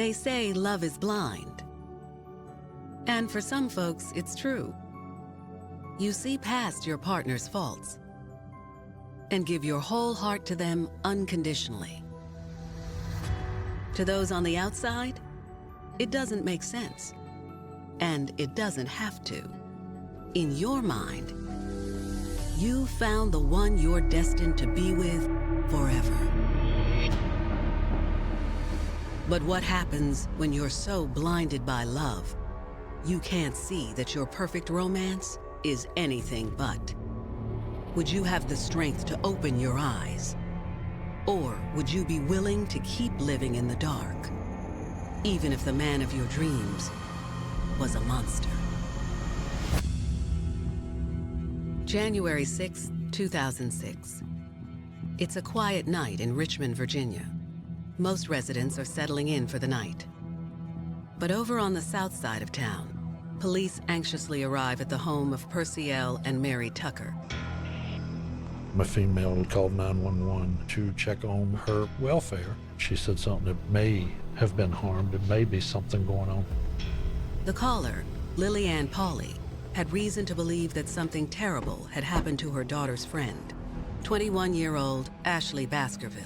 They say love is blind. And for some folks, it's true. You see past your partner's faults and give your whole heart to them unconditionally. To those on the outside, it doesn't make sense. And it doesn't have to. In your mind, you found the one you're destined to be with forever. But what happens when you're so blinded by love, you can't see that your perfect romance is anything but? Would you have the strength to open your eyes? Or would you be willing to keep living in the dark, even if the man of your dreams was a monster? January 6, 2006. It's a quiet night in Richmond, Virginia. Most residents are settling in for the night. But over on the south side of town, police anxiously arrive at the home of Perciel and Mary Tucker. A female called 911 to check on her welfare. She said something that may have been harmed. There may be something going on. The caller, Lillian Pauley, had reason to believe that something terrible had happened to her daughter's friend, 21-year-old Ashley Baskerville.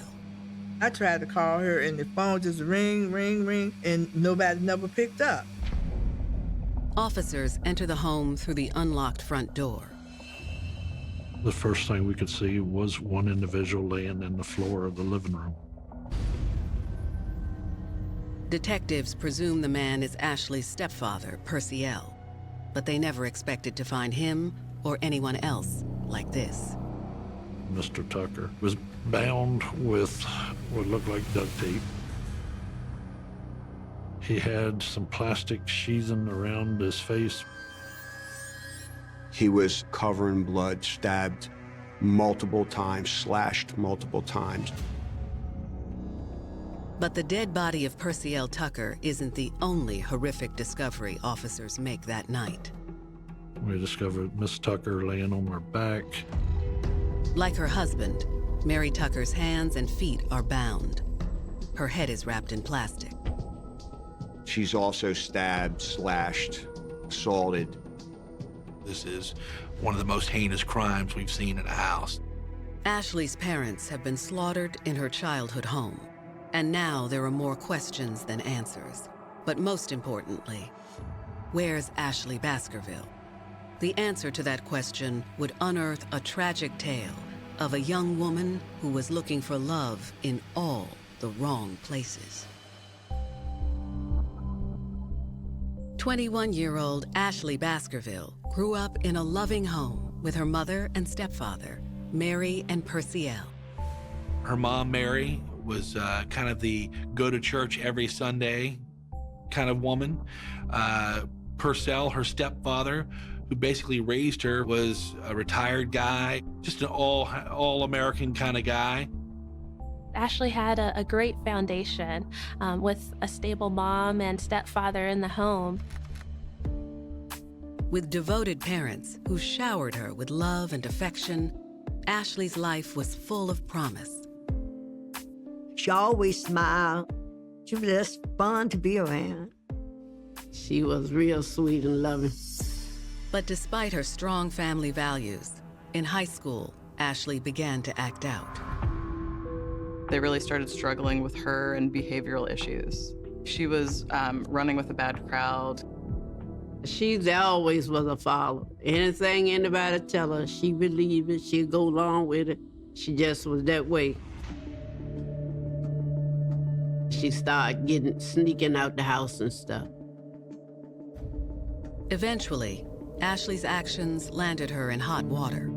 I tried to call her and the phone just ring, ring, ring, and nobody never picked up. Officers enter the home through the unlocked front door. The first thing we could see was one individual laying in the floor of the living room. Detectives presume the man is Ashley's stepfather, Perciel, but they never expected to find him or anyone else like this. Mr. Tucker was bound with what looked like duct tape. He had some plastic sheathing around his face. He was covered in blood, stabbed multiple times, slashed multiple times. But the dead body of Perciel Tucker isn't the only horrific discovery officers make that night. We discovered Miss Tucker laying on her back. Like her husband, Mary Tucker's hands and feet are bound. Her head is wrapped in plastic. She's also stabbed, slashed, assaulted. This is one of the most heinous crimes we've seen in a house. Ashley's parents have been slaughtered in her childhood home. And now there are more questions than answers. But most importantly, where's Ashley Baskerville? The answer to that question would unearth a tragic tale of a young woman who was looking for love in all the wrong places. 21-year-old Ashley Baskerville grew up in a loving home with her mother and stepfather, Mary and Perciel. Her mom, Mary, was kind of the go-to-church every Sunday kind of woman. Perciel, her stepfather, who basically raised her, was a retired guy, just an all-American kind of guy. Ashley had a great foundation with a stable mom and stepfather in the home. With devoted parents who showered her with love and affection, Ashley's life was full of promise. She always smiled. She was just fun to be around. She was real sweet and loving. But despite her strong family values, in high school, Ashley began to act out. They really started struggling with her and behavioral issues. She was running with a bad crowd. She always was a follower. Anything anybody tell her, she believed it, she'd go along with it. She just was that way. She started sneaking out the house and stuff. Eventually, Ashley's actions landed her in hot water.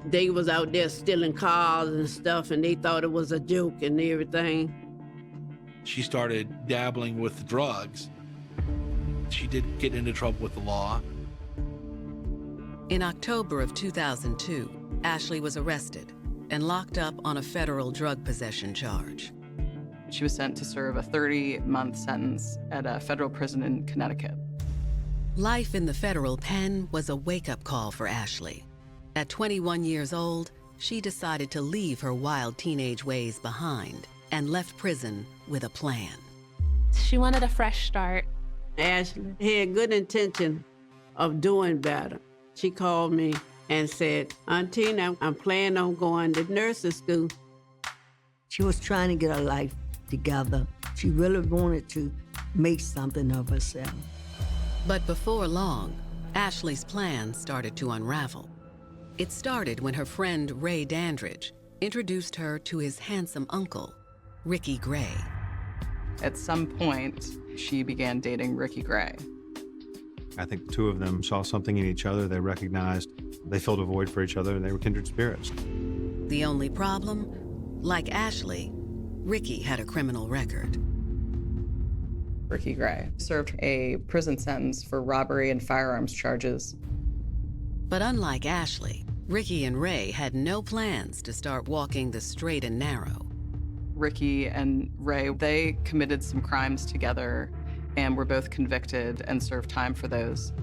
They was out there stealing cars and stuff, and they thought it was a joke and everything. She started dabbling with drugs. She did get into trouble with the law. In October of 2002, Ashley was arrested and locked up on a federal drug possession charge. She was sent to serve a 30-month sentence at a federal prison in Connecticut. Life in the federal pen was a wake-up call for Ashley. At 21 years old, she decided to leave her wild teenage ways behind and left prison with a plan. She wanted a fresh start. Ashley had good intention of doing better. She called me and said, Auntie, I'm planning on going to nursing school. She was trying to get her life together. She really wanted to make something of herself. But before long, Ashley's plans started to unravel. It started when her friend Ray Dandridge introduced her to his handsome uncle, Ricky Gray. At some point, she began dating Ricky Gray. I think the two of them saw something in each other. They recognized they filled a void for each other, and they were kindred spirits. The only problem? Like Ashley, Ricky had a criminal record. Ricky Gray served a prison sentence for robbery and firearms charges. But unlike Ashley, Ricky and Ray had no plans to start walking the straight and narrow. Ricky and Ray, they committed some crimes together and were both convicted and served time for those.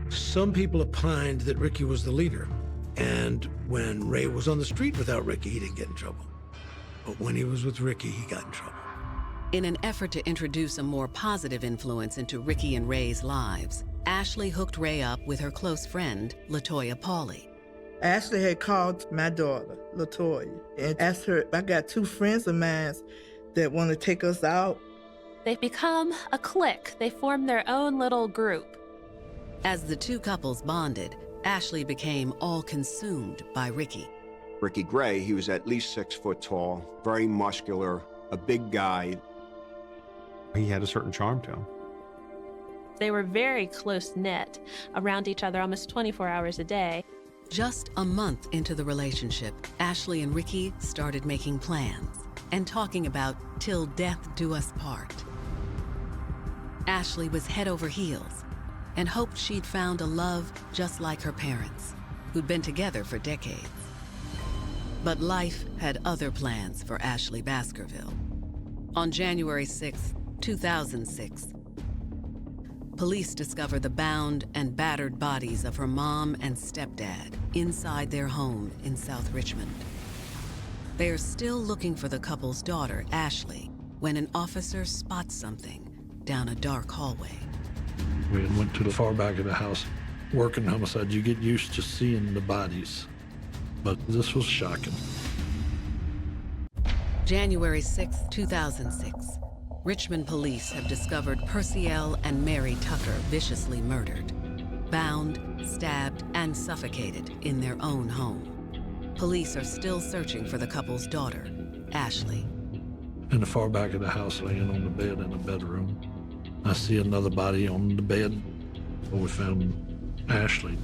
Some people opined that Ricky was the leader, and when Ray was on the street without Ricky, he didn't get in trouble. But when he was with Ricky, he got in trouble. In an effort to introduce a more positive influence into Ricky and Ray's lives, Ashley hooked Ray up with her close friend, LaToya Pauly. Ashley had called my daughter, LaToya, and asked her, I got two friends of mine that want to take us out. They've become a clique. They formed their own little group. As the two couples bonded, Ashley became all-consumed by Ricky. Ricky Gray, he was at least 6 foot tall, very muscular, a big guy. He had a certain charm to him. They were very close-knit around each other almost 24 hours a day. Just a month into the relationship, Ashley and Ricky started making plans and talking about till death do us part. Ashley was head over heels and hoped she'd found a love just like her parents, who'd been together for decades. But life had other plans for Ashley Baskerville. On January 6, 2006, police discovered the bound and battered bodies of her mom and stepdad inside their home in South Richmond. They are still looking for the couple's daughter, Ashley, when an officer spots something down a dark hallway. We went to the far back of the house. Working homicide, you get used to seeing the bodies, but this was shocking. January 6, 2006. Richmond police have discovered Perciel and Mary Tucker viciously murdered, bound, stabbed, and suffocated in their own home. Police are still searching for the couple's daughter, Ashley. In the far back of the house, laying on the bed in the bedroom, I see another body on the bed. We found Ashley.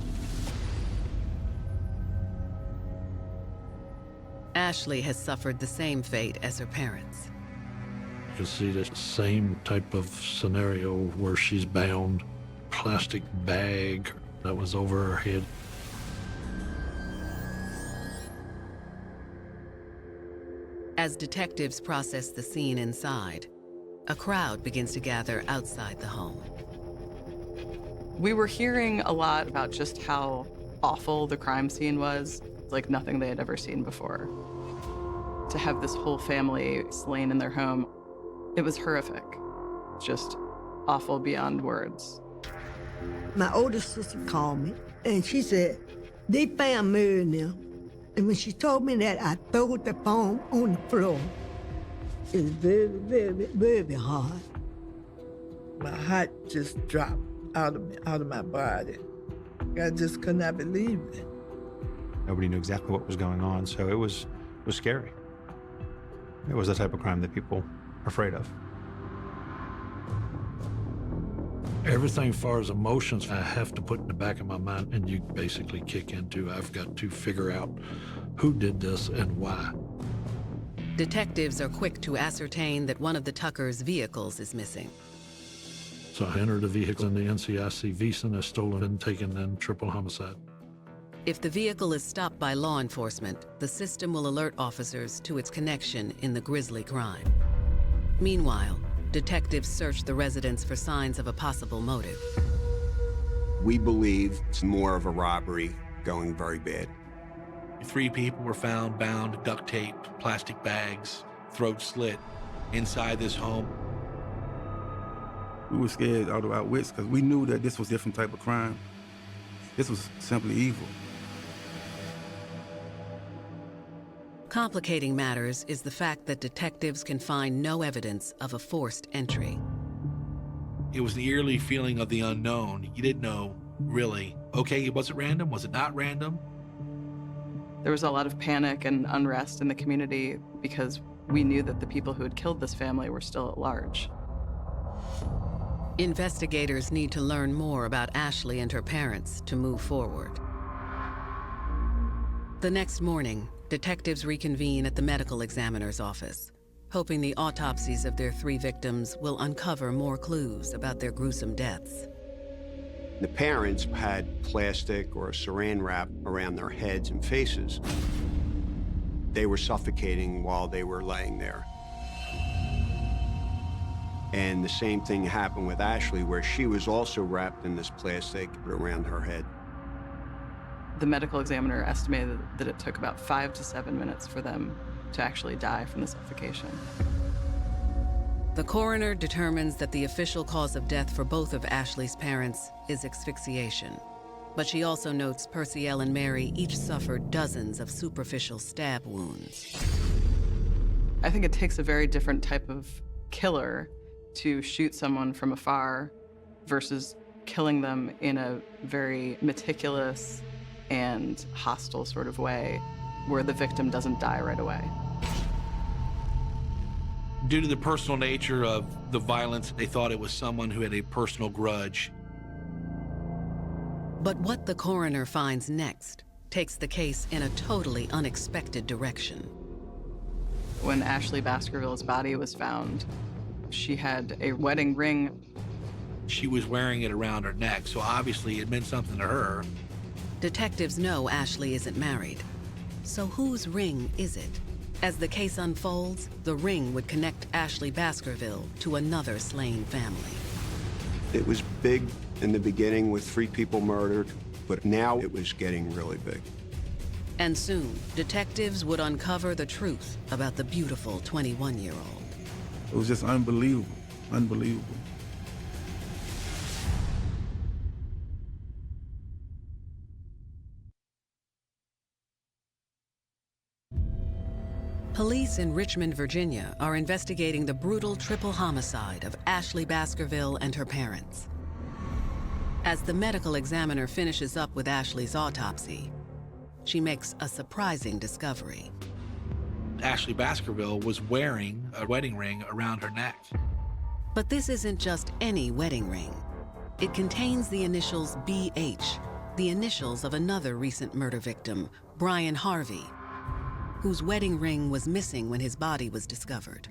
Ashley has suffered the same fate as her parents. You can see the same type of scenario where she's bound, plastic bag that was over her head. As detectives process the scene inside, a crowd begins to gather outside the home. We were hearing a lot about just how awful the crime scene was, like nothing they had ever seen before. To have this whole family slain in their home, it was horrific. Just awful beyond words. My older sister called me, and she said, they found Mary now. And when she told me that, I threw the phone on the floor. It was very, very, very hard. My heart just dropped out of my body. I just could not believe it. Nobody knew exactly what was going on, so it was scary. It was the type of crime that people are afraid of. Everything as far as emotions, I have to put in the back of my mind, and you basically kick into, I've got to figure out who did this and why. Detectives are quick to ascertain that one of the Tuckers' vehicles is missing. So I entered the vehicle in the NCIC visa and stolen and taken in triple homicide. If the vehicle is stopped by law enforcement, the system will alert officers to its connection in the grisly crime. Meanwhile, detectives search the residence for signs of a possible motive. We believe it's more of a robbery going very bad. 3 people were found bound, duct taped, plastic bags, throat slit, inside this home. We were scared out of our wits because we knew that this was a different type of crime. This was simply evil. Complicating matters is the fact that detectives can find no evidence of a forced entry. It was the eerie feeling of the unknown. You didn't know, really. Okay, was it random? Was it not random? There was a lot of panic and unrest in the community because we knew that the people who had killed this family were still at large. Investigators need to learn more about Ashley and her parents to move forward. The next morning, detectives reconvene at the medical examiner's office, hoping the autopsies of their 3 victims will uncover more clues about their gruesome deaths. The parents had plastic or saran wrap around their heads and faces. They were suffocating while they were laying there. And the same thing happened with Ashley, where she was also wrapped in this plastic around her head. The medical examiner estimated that it took about 5 to 7 minutes for them to actually die from the suffocation. The coroner determines that the official cause of death for both of Ashley's parents is asphyxiation. But she also notes Perciel and Mary each suffered dozens of superficial stab wounds. I think it takes a very different type of killer to shoot someone from afar versus killing them in a very meticulous and hostile sort of way where the victim doesn't die right away. Due to the personal nature of the violence, they thought it was someone who had a personal grudge. But what the coroner finds next takes the case in a totally unexpected direction. When Ashley Baskerville's body was found, she had a wedding ring. She was wearing it around her neck, so obviously it meant something to her. Detectives know Ashley isn't married. So whose ring is it? As the case unfolds, the ring would connect Ashley Baskerville to another slain family. It was big in the beginning with 3 people murdered, but now it was getting really big. And soon, detectives would uncover the truth about the beautiful 21-year-old. It was just unbelievable, unbelievable. Police in Richmond, Virginia are investigating the brutal triple homicide of Ashley Baskerville and her parents. As the medical examiner finishes up with Ashley's autopsy, she makes a surprising discovery. Ashley Baskerville was wearing a wedding ring around her neck. But this isn't just any wedding ring. It contains the initials BH, the initials of another recent murder victim, Brian Harvey, whose wedding ring was missing when his body was discovered.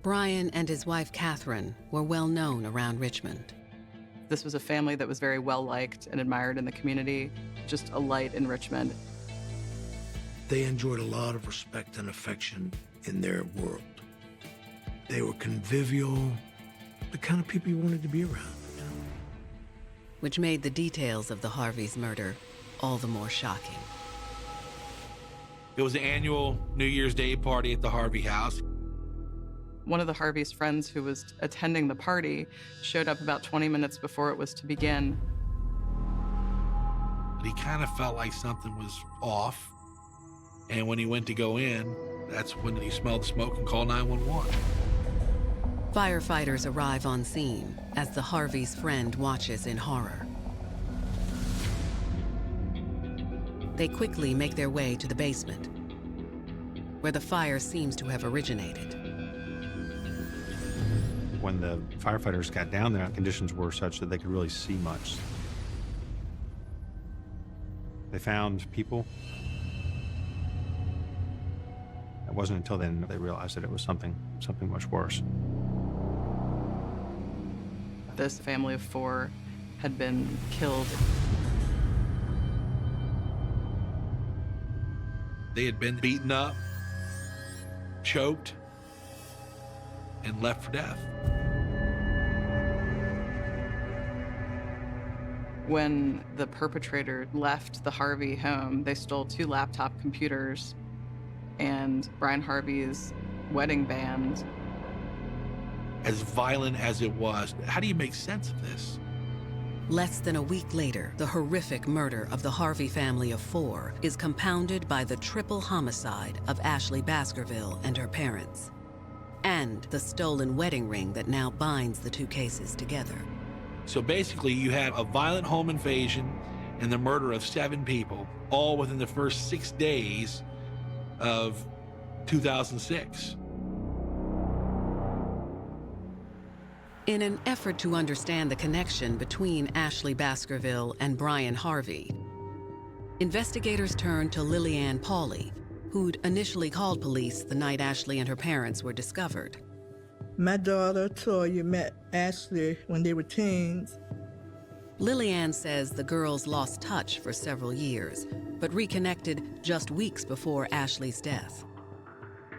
Brian and his wife, Catherine, were well known around Richmond. This was a family that was very well-liked and admired in the community, just a light in Richmond. They enjoyed a lot of respect and affection in their world. They were convivial, the kind of people you wanted to be around, you know? Which made the details of the Harveys' murder all the more shocking. It was the annual New Year's Day party at the Harvey house. One of the Harvey's friends who was attending the party showed up about 20 minutes before it was to begin. He kind of felt like something was off. And when he went to go in, that's when he smelled smoke and called 911. Firefighters arrive on scene as the Harvey's friend watches in horror. They quickly make their way to the basement, where the fire seems to have originated. When the firefighters got down there, conditions were such that they could really see much. They found people. It wasn't until then they realized that it was something much worse. This family of 4 had been killed. They had been beaten up, choked, and left for death. When the perpetrator left the Harvey home, they stole 2 laptop computers and Brian Harvey's wedding band. as violent as it was. How do you make sense of this? Less than a week later, the horrific murder of the Harvey family of 4 is compounded by the triple homicide of Ashley Baskerville and her parents, and the stolen wedding ring that now binds the 2 cases together. So basically, you had a violent home invasion and the murder of 7 people, all within the first 6 days of 2006. In an effort to understand the connection between Ashley Baskerville and Brian Harvey, investigators turned to Lillian Pauley, who'd initially called police the night Ashley and her parents were discovered. My daughter, Toya, met Ashley when they were teens. Lillian says the girls lost touch for several years, but reconnected just weeks before Ashley's death.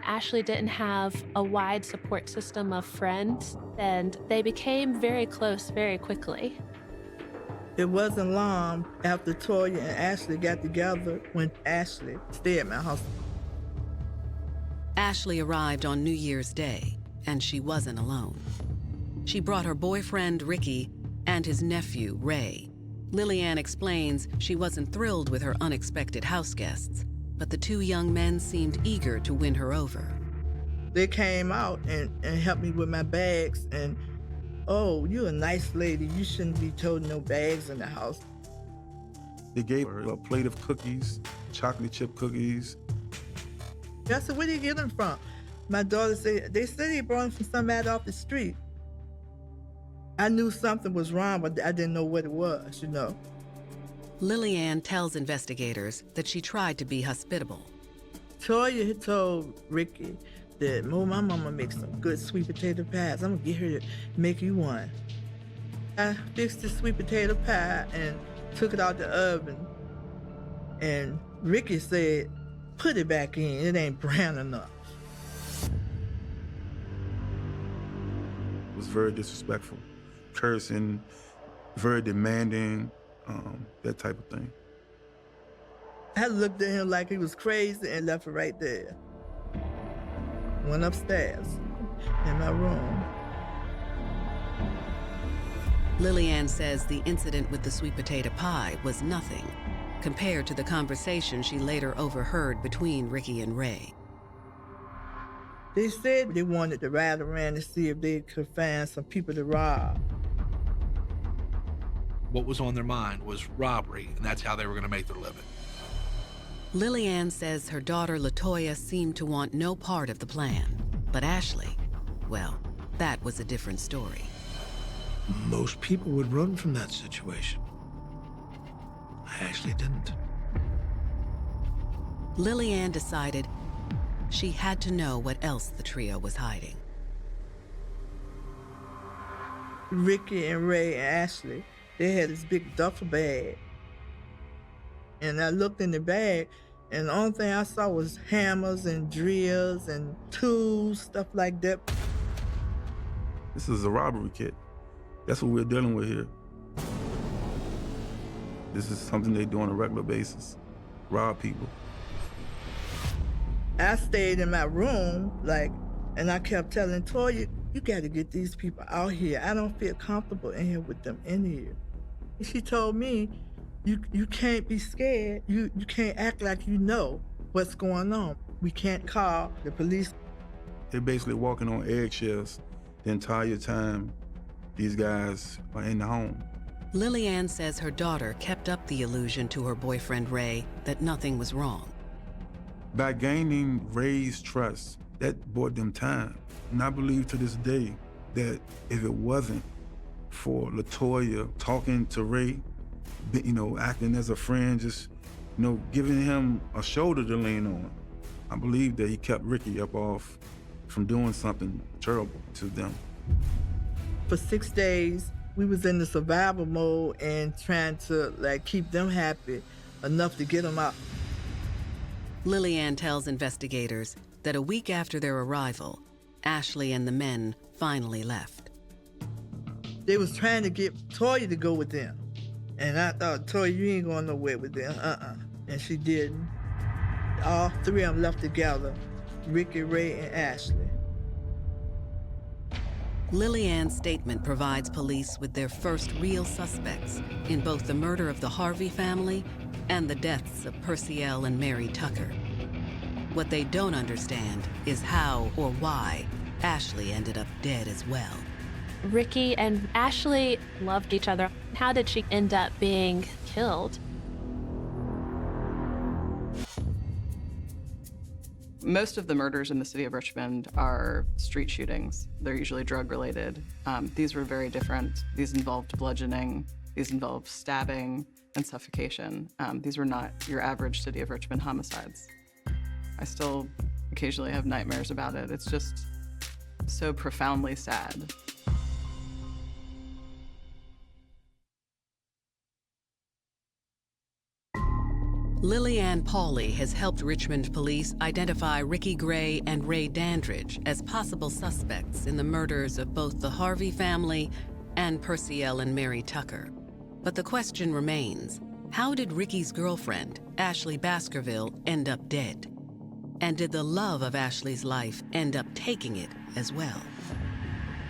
Ashley didn't have a wide support system of friends, and they became very close very quickly. It wasn't long after Toya and Ashley got together when Ashley stayed at my house. Ashley arrived on New Year's Day, and she wasn't alone. She brought her boyfriend, Ricky, and his nephew, Ray. Lillian explains she wasn't thrilled with her unexpected house guests, but the 2 young men seemed eager to win her over. They came out and helped me with my bags, and, oh, you're a nice lady. You shouldn't be toting no bags in the house. They gave her a plate of cookies, chocolate chip cookies. I said, where did you get them from? My daughter said, they said they brought them from somebody off the street. I knew something was wrong, but I didn't know what it was, you know. Lillian tells investigators that she tried to be hospitable. Toya had told Ricky that, my mama makes some good sweet potato pies. I'm gonna get her to make you one. I fixed the sweet potato pie and took it out the oven. And Ricky said, put it back in, it ain't brown enough. It was very disrespectful, cursing, very demanding, that type of thing. I looked at him like he was crazy and left it right there. Went upstairs in my room. Lillian says the incident with the sweet potato pie was nothing compared to the conversation she later overheard between Ricky and Ray. They said they wanted to ride around to see if they could find some people to rob. What was on their mind was robbery, and that's how they were going to make their living. Lillian says her daughter LaToya seemed to want no part of the plan, but Ashley, well, that was a different story. Most people would run from that situation. I actually didn't. Lillian decided she had to know what else the trio was hiding. Ricky and Ray and Ashley, they had this big duffel bag. And I looked in the bag, and the only thing I saw was hammers and drills and tools, stuff like that. This is a robbery kit. That's what we're dealing with here. This is something they do on a regular basis, rob people. I stayed in my room, and I kept telling Toya, you gotta get these people out here. I don't feel comfortable in here with them in here. She told me, you can't be scared. You can't act like you know what's going on. We can't call the police. They're basically walking on eggshells the entire time these guys are in the home. Lillian says her daughter kept up the illusion to her boyfriend Ray that nothing was wrong. By gaining Ray's trust, that bought them time. And I believe to this day that if it wasn't for LaToya talking to Ray, acting as a friend, just, giving him a shoulder to lean on, I believe that he kept Ricky up off from doing something terrible to them. For 6 days, we was in the survival mode and trying to keep them happy enough to get them out. Lillian tells investigators that a week after their arrival, Ashley and the men finally left. They was trying to get Toya to go with them. And I thought, Toya, you ain't going nowhere with them, And she didn't. All 3 of them left together, Ricky, Ray, and Ashley. Lillian's statement provides police with their first real suspects in both the murder of the Harvey family and the deaths of Perciel and Mary Tucker. What they don't understand is how or why Ashley ended up dead as well. Ricky and Ashley loved each other. How did she end up being killed? Most of the murders in the city of Richmond are street shootings. They're usually drug-related. These were very different. These involved bludgeoning. These involved stabbing and suffocation. These were not your average city of Richmond homicides. I still occasionally have nightmares about it. It's just so profoundly sad. Lillian Pauley has helped Richmond police identify Ricky Gray and Ray Dandridge as possible suspects in the murders of both the Harvey family and Perciel and Mary Tucker. But the question remains, how did Ricky's girlfriend, Ashley Baskerville, end up dead? And did the love of Ashley's life end up taking it as well?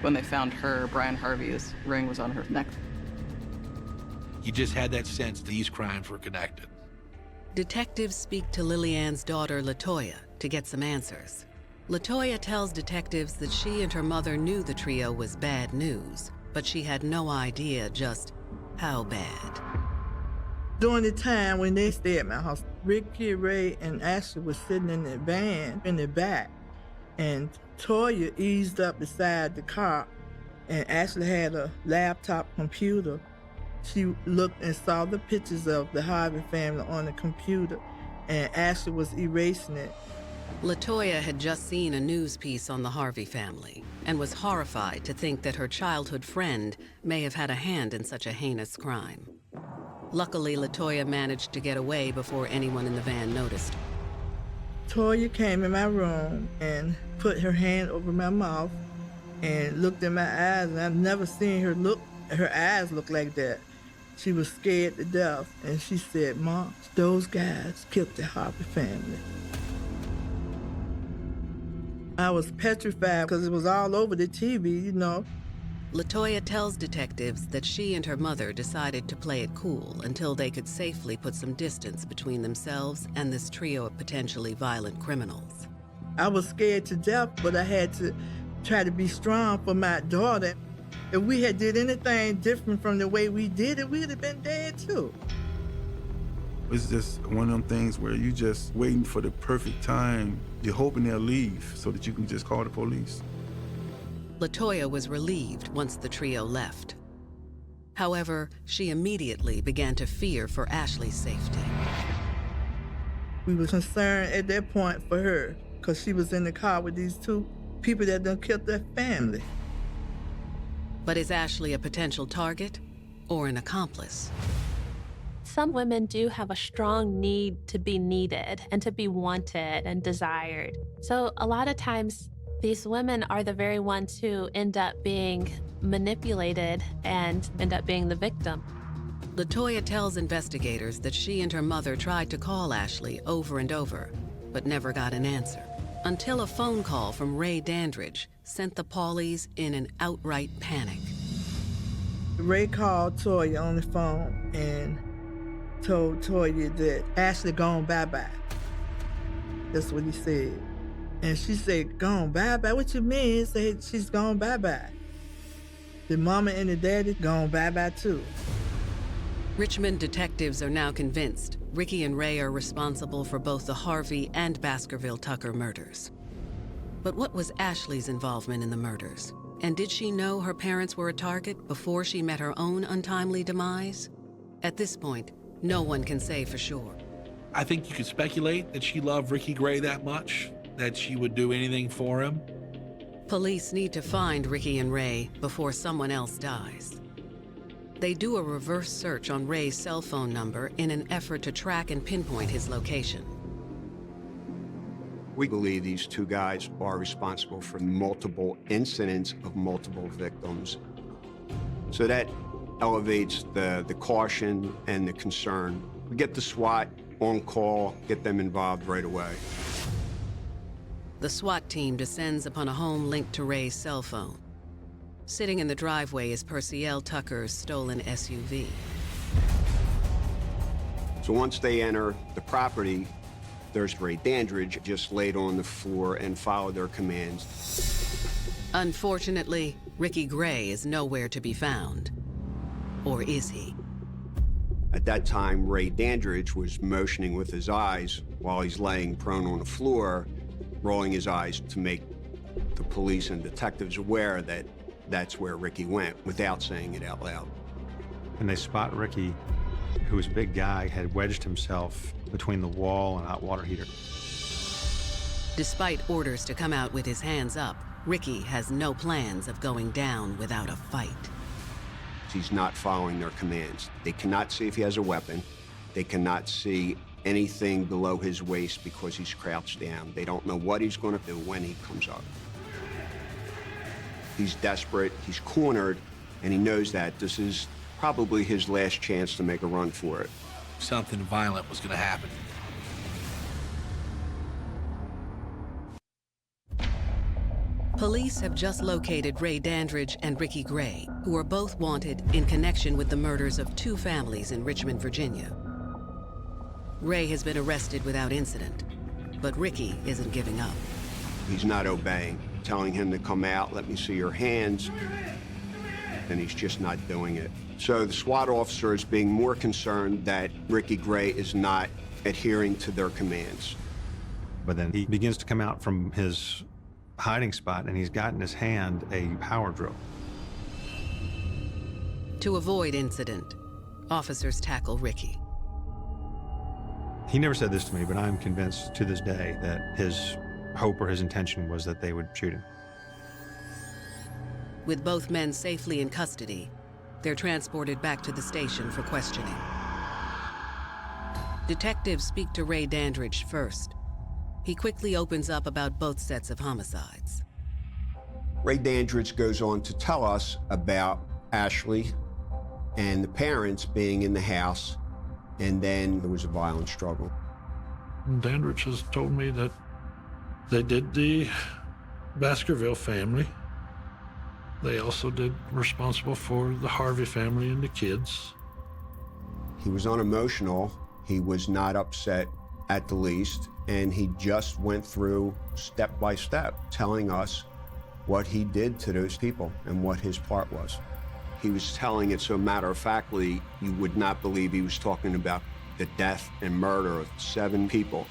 When they found her, Brian Harvey's ring was on her neck. You just had that sense these crimes were connected. Detectives speak to Lillian's daughter, LaToya, to get some answers. LaToya tells detectives that she and her mother knew the trio was bad news, but she had no idea just how bad. During the time when they stayed at my house, Ricky, Ray, and Ashley was sitting in the van in the back, and Toya eased up beside the car, and Ashley had a laptop computer. She looked and saw the pictures of the Harvey family on the computer, and Ashley was erasing it. LaToya had just seen a news piece on the Harvey family and was horrified to think that her childhood friend may have had a hand in such a heinous crime. Luckily, LaToya managed to get away before anyone in the van noticed. Toya came in my room and put her hand over my mouth and looked in my eyes, and I've never seen her eyes look like that. She was scared to death, and she said, "Mom, those guys killed the Harvey family." I was petrified because it was all over the TV, you know. LaToya tells detectives that she and her mother decided to play it cool until they could safely put some distance between themselves and this trio of potentially violent criminals. I was scared to death, but I had to try to be strong for my daughter. If we had did anything different from the way we did it, we'd have been dead too. It's just one of them things where you just waiting for the perfect time. You're hoping they'll leave so that you can just call the police. LaToya was relieved once the trio left. However, she immediately began to fear for Ashley's safety. We were concerned at that point for her because she was in the car with these two people that done killed their family. But is Ashley a potential target or an accomplice? Some women do have a strong need to be needed and to be wanted and desired. So a lot of times, these women are the very ones who end up being manipulated and end up being the victim. LaToya tells investigators that she and her mother tried to call Ashley over and over, but never got an answer, until a phone call from Ray Dandridge sent the Pauleys in an outright panic. Ray called Toya on the phone and told Toya that Ashley gone bye-bye. That's what he said. And she said, "Gone bye-bye? What you mean?" He said, "She's gone bye-bye." The mama and the daddy gone bye-bye too. Richmond detectives are now convinced Ricky and Ray are responsible for both the Harvey and Baskerville Tucker murders. But what was Ashley's involvement in the murders? And did she know her parents were a target before she met her own untimely demise? At this point, no one can say for sure. I think you could speculate that she loved Ricky Gray that much, that she would do anything for him. Police need to find Ricky and Ray before someone else dies. They do a reverse search on Ray's cell phone number in an effort to track and pinpoint his location. We believe these two guys are responsible for multiple incidents of multiple victims. So that elevates the caution and the concern. We get the SWAT on call, get them involved right away. The SWAT team descends upon a home linked to Ray's cell phone. Sitting in the driveway is Perciel Tucker's stolen SUV. So once they enter the property, there's Ray Dandridge just laid on the floor and followed their commands. Unfortunately, Ricky Gray is nowhere to be found. Or is he? At that time, Ray Dandridge was motioning with his eyes while he's laying prone on the floor, rolling his eyes to make the police and detectives aware that that's where Ricky went, without saying it out loud. And they spot Ricky, who was a big guy, had wedged himself between the wall and hot water heater. Despite orders to come out with his hands up, Ricky has no plans of going down without a fight. He's not following their commands. They cannot see if he has a weapon. They cannot see anything below his waist because he's crouched down. They don't know what he's going to do when he comes up. He's desperate, he's cornered, and he knows that this is probably his last chance to make a run for it. Something violent was going to happen. Police have just located Ray Dandridge and Ricky Gray, who are both wanted in connection with the murders of 2 families in Richmond, Virginia. Ray has been arrested without incident, but Ricky isn't giving up. He's not obeying, telling him to come out, let me see your hands, and he's just not doing it. So the SWAT officer is being more concerned that Ricky Gray is not adhering to their commands. But then he begins to come out from his hiding spot, and he's got in his hand a power drill. To avoid incident, officers tackle Ricky. He never said this to me, but I'm convinced to this day that his hope or his intention was that they would shoot him. With both men safely in custody, they're transported back to the station for questioning. Detectives speak to Ray Dandridge first. He quickly opens up about both sets of homicides. Ray Dandridge goes on to tell us about Ashley and the parents being in the house, and then there was a violent struggle. Dandridge has told me that they did the Baskerville family. They also did responsible for the Harvey family and the kids. He was unemotional. He was not upset at the least, and he just went through step by step, telling us what he did to those people and what his part was. He was telling it so matter-of-factly, you would not believe he was talking about the death and murder of 7 people.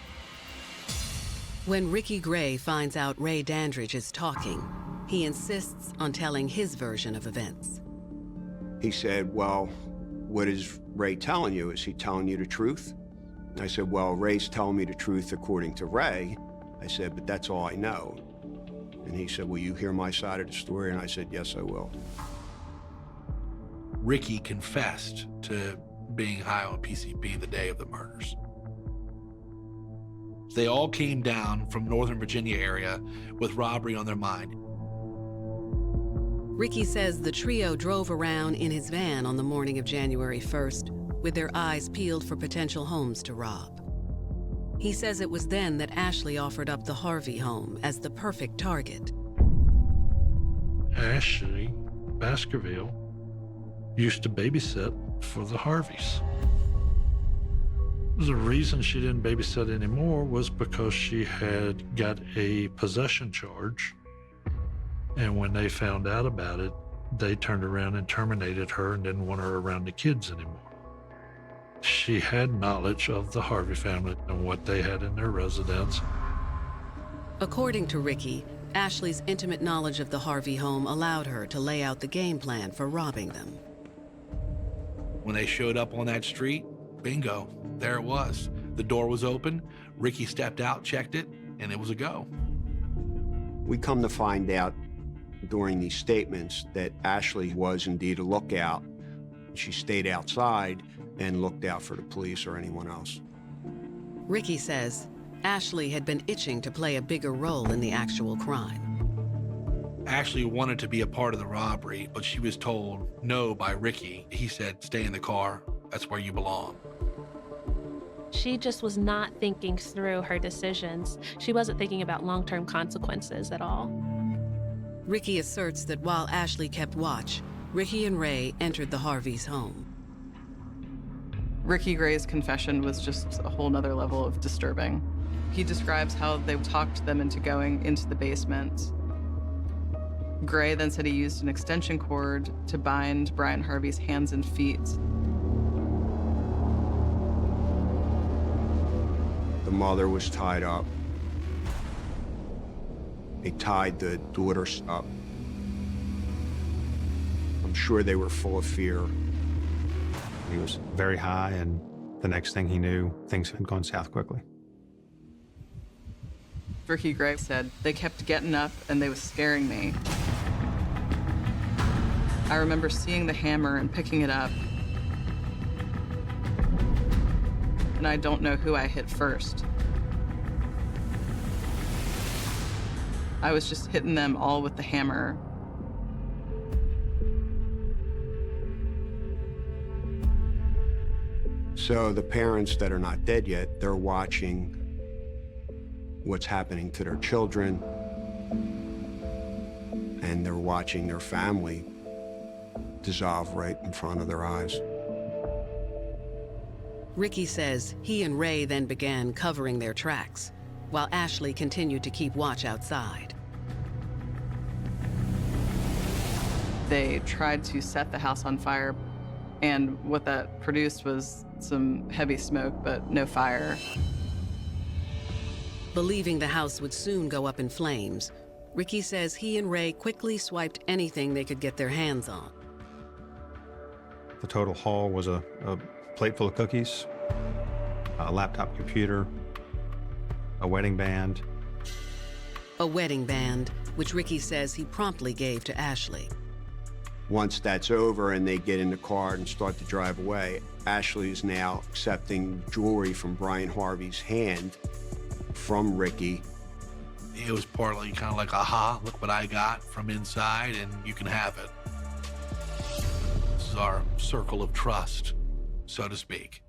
When Ricky Gray finds out Ray Dandridge is talking, he insists on telling his version of events. He said, well, what is Ray telling you? Is he telling you the truth? And I said, well, Ray's telling me the truth according to Ray. I said, but that's all I know. And he said, will you hear my side of the story? And I said, yes, I will. Ricky confessed to being high on PCP the day of the murders. They all came down from Northern Virginia area with robbery on their mind. Ricky says the trio drove around in his van on the morning of January 1st with their eyes peeled for potential homes to rob. He says it was then that Ashley offered up the Harvey home as the perfect target. Ashley Baskerville used to babysit for the Harveys. The reason she didn't babysit anymore was because she had got a possession charge, and when they found out about it, they turned around and terminated her and didn't want her around the kids anymore. She had knowledge of the Harvey family and what they had in their residence. According to Ricky, Ashley's intimate knowledge of the Harvey home allowed her to lay out the game plan for robbing them. When they showed up on that street, bingo, there it was. The door was open, Ricky stepped out, checked it, and it was a go. We come to find out during these statements that Ashley was indeed a lookout. She stayed outside and looked out for the police or anyone else. Ricky says Ashley had been itching to play a bigger role in the actual crime. Ashley wanted to be a part of the robbery, but she was told no by Ricky. He said, stay in the car, that's where you belong. She just was not thinking through her decisions. She wasn't thinking about long-term consequences at all. Ricky asserts that while Ashley kept watch, Ricky and Ray entered the Harveys' home. Ricky Gray's confession was just a whole nother level of disturbing. He describes how they talked them into going into the basement. Gray then said he used an extension cord to bind Brian Harvey's hands and feet. The mother was tied up. They tied the daughters up. I'm sure they were full of fear. He was very high, and the next thing he knew, things had gone south quickly. Ricky Gray said, they kept getting up and they was scaring me. I remember seeing the hammer and picking it up. And I don't know who I hit first. I was just hitting them all with the hammer. So the parents that are not dead yet, they're watching what's happening to their children, and they're watching their family dissolve right in front of their eyes. Ricky says he and Ray then began covering their tracks, while Ashley continued to keep watch outside. They tried to set the house on fire, and what that produced was some heavy smoke, but no fire. Believing the house would soon go up in flames, Ricky says he and Ray quickly swiped anything they could get their hands on. The total haul was a plate full of cookies, a laptop computer, a wedding band. A wedding band, which Ricky says he promptly gave to Ashley. Once that's over and they get in the car and start to drive away, Ashley is now accepting jewelry from Brian Harvey's hand from Ricky. It was partly kind of like, aha, look what I got from inside, and you can have it. This is our circle of trust, so to speak.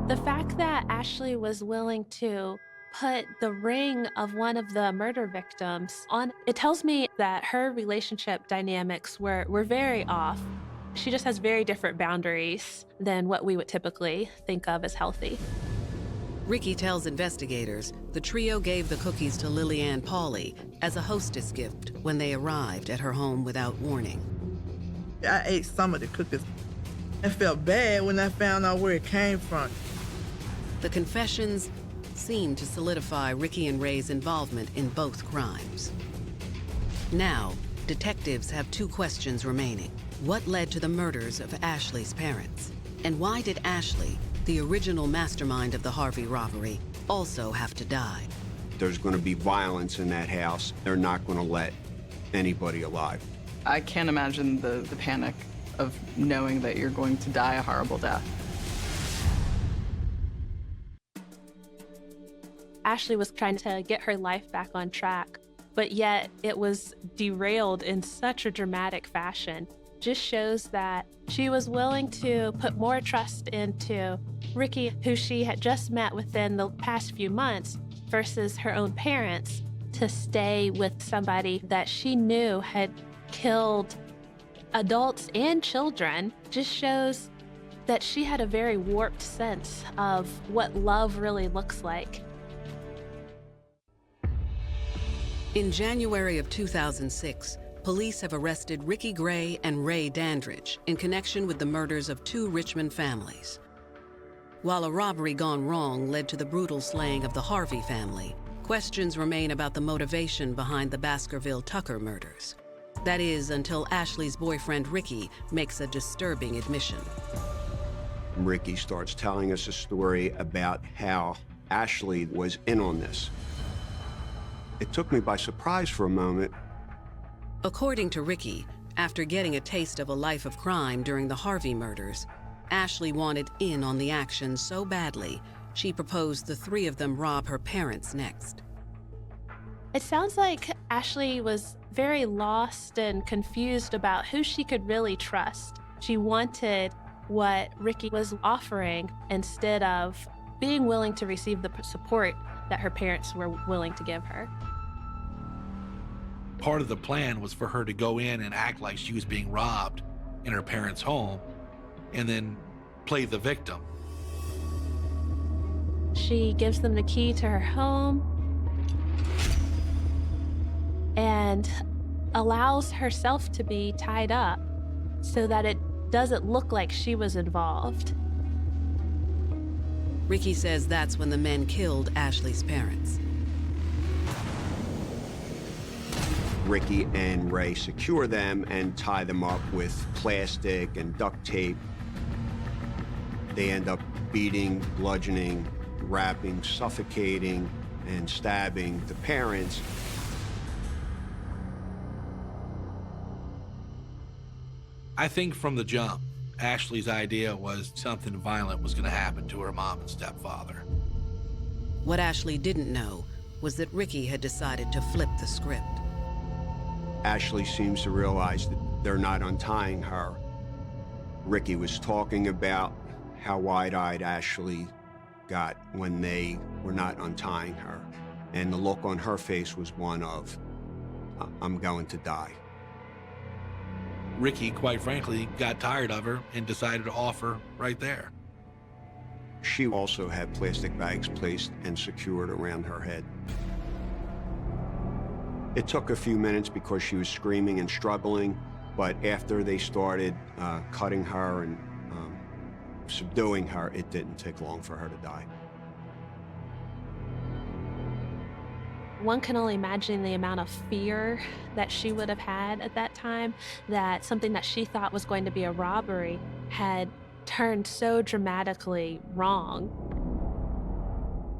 The fact that Ashley was willing to put the ring of one of the murder victims on, it tells me that her relationship dynamics were very off. She just has very different boundaries than what we would typically think of as healthy. Ricky tells investigators the trio gave the cookies to Lillian Pauley as a hostess gift when they arrived at her home without warning. I ate some of the cookies. I felt bad when I found out where it came from. The confessions seemed to solidify Ricky and Ray's involvement in both crimes. Now, detectives have two questions remaining. What led to the murders of Ashley's parents? And why did Ashley, the original mastermind of the Harvey robbery, also have to die? There's going to be violence in that house. They're not going to let anybody alive. I can't imagine the panic of knowing that you're going to die a horrible death. Ashley was trying to get her life back on track, but yet it was derailed in such a dramatic fashion. Just shows that she was willing to put more trust into Ricky, who she had just met within the past few months, versus her own parents, to stay with somebody that she knew had killed adults and children. Just shows that she had a very warped sense of what love really looks like. In January of 2006, police have arrested Ricky Gray and Ray Dandridge in connection with the murders of two Richmond families. While a robbery gone wrong led to the brutal slaying of the Harvey family, questions remain about the motivation behind the Baskerville Tucker murders. That is, until Ashley's boyfriend Ricky makes a disturbing admission. Ricky starts telling us a story about how Ashley was in on this. It took me by surprise for a moment. According to Ricky, after getting a taste of a life of crime during the Harvey murders, Ashley wanted in on the action so badly, she proposed the three of them rob her parents next. It sounds like Ashley was very lost and confused about who she could really trust. She wanted what Ricky was offering instead of being willing to receive the support that her parents were willing to give her. Part of the plan was for her to go in and act like she was being robbed in her parents' home and then play the victim. She gives them the key to her home and allows herself to be tied up so that it doesn't look like she was involved. Ricky says that's when the men killed Ashley's parents. Ricky and Ray secure them and tie them up with plastic and duct tape. They end up beating, bludgeoning, wrapping, suffocating, and stabbing the parents. I think from the jump, Ashley's idea was something violent was going to happen to her mom and stepfather. What Ashley didn't know was that Ricky had decided to flip the script. Ashley seems to realize that they're not untying her. Ricky was talking about how wide-eyed Ashley got when they were not untying her. And the look on her face was one of, I'm going to die. Ricky, quite frankly, got tired of her and decided to off her right there. She also had plastic bags placed and secured around her head. It took a few minutes because she was screaming and struggling, but after they started cutting her and subduing her, it didn't take long for her to die. One can only imagine the amount of fear that she would have had at that time, that something that she thought was going to be a robbery had turned so dramatically wrong.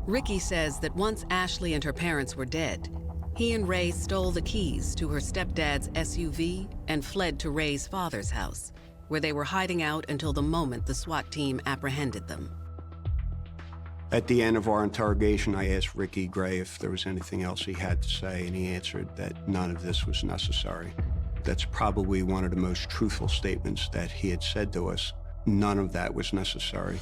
Ricky says that once Ashley and her parents were dead, he and Ray stole the keys to her stepdad's SUV and fled to Ray's father's house, where they were hiding out until the moment the SWAT team apprehended them. At the end of our interrogation, I asked Ricky Gray if there was anything else he had to say, and he answered that none of this was necessary. That's probably one of the most truthful statements that he had said to us. None of that was necessary.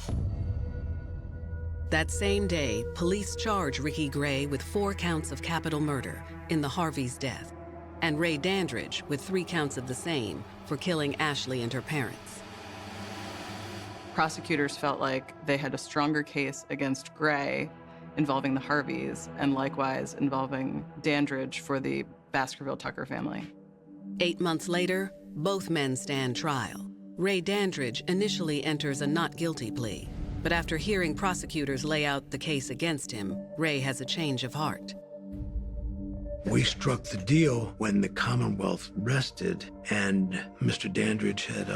That same day, police charged Ricky Gray with 4 counts of capital murder in the Harvey's death, and Ray Dandridge with 3 counts of the same for killing Ashley and her parents. Prosecutors felt like they had a stronger case against Gray involving the Harveys and likewise involving Dandridge for the Baskerville Tucker family. 8 months later, both men stand trial. Ray Dandridge initially enters a not guilty plea, but after hearing prosecutors lay out the case against him, Ray has a change of heart. We struck the deal when the Commonwealth rested and Mr. Dandridge had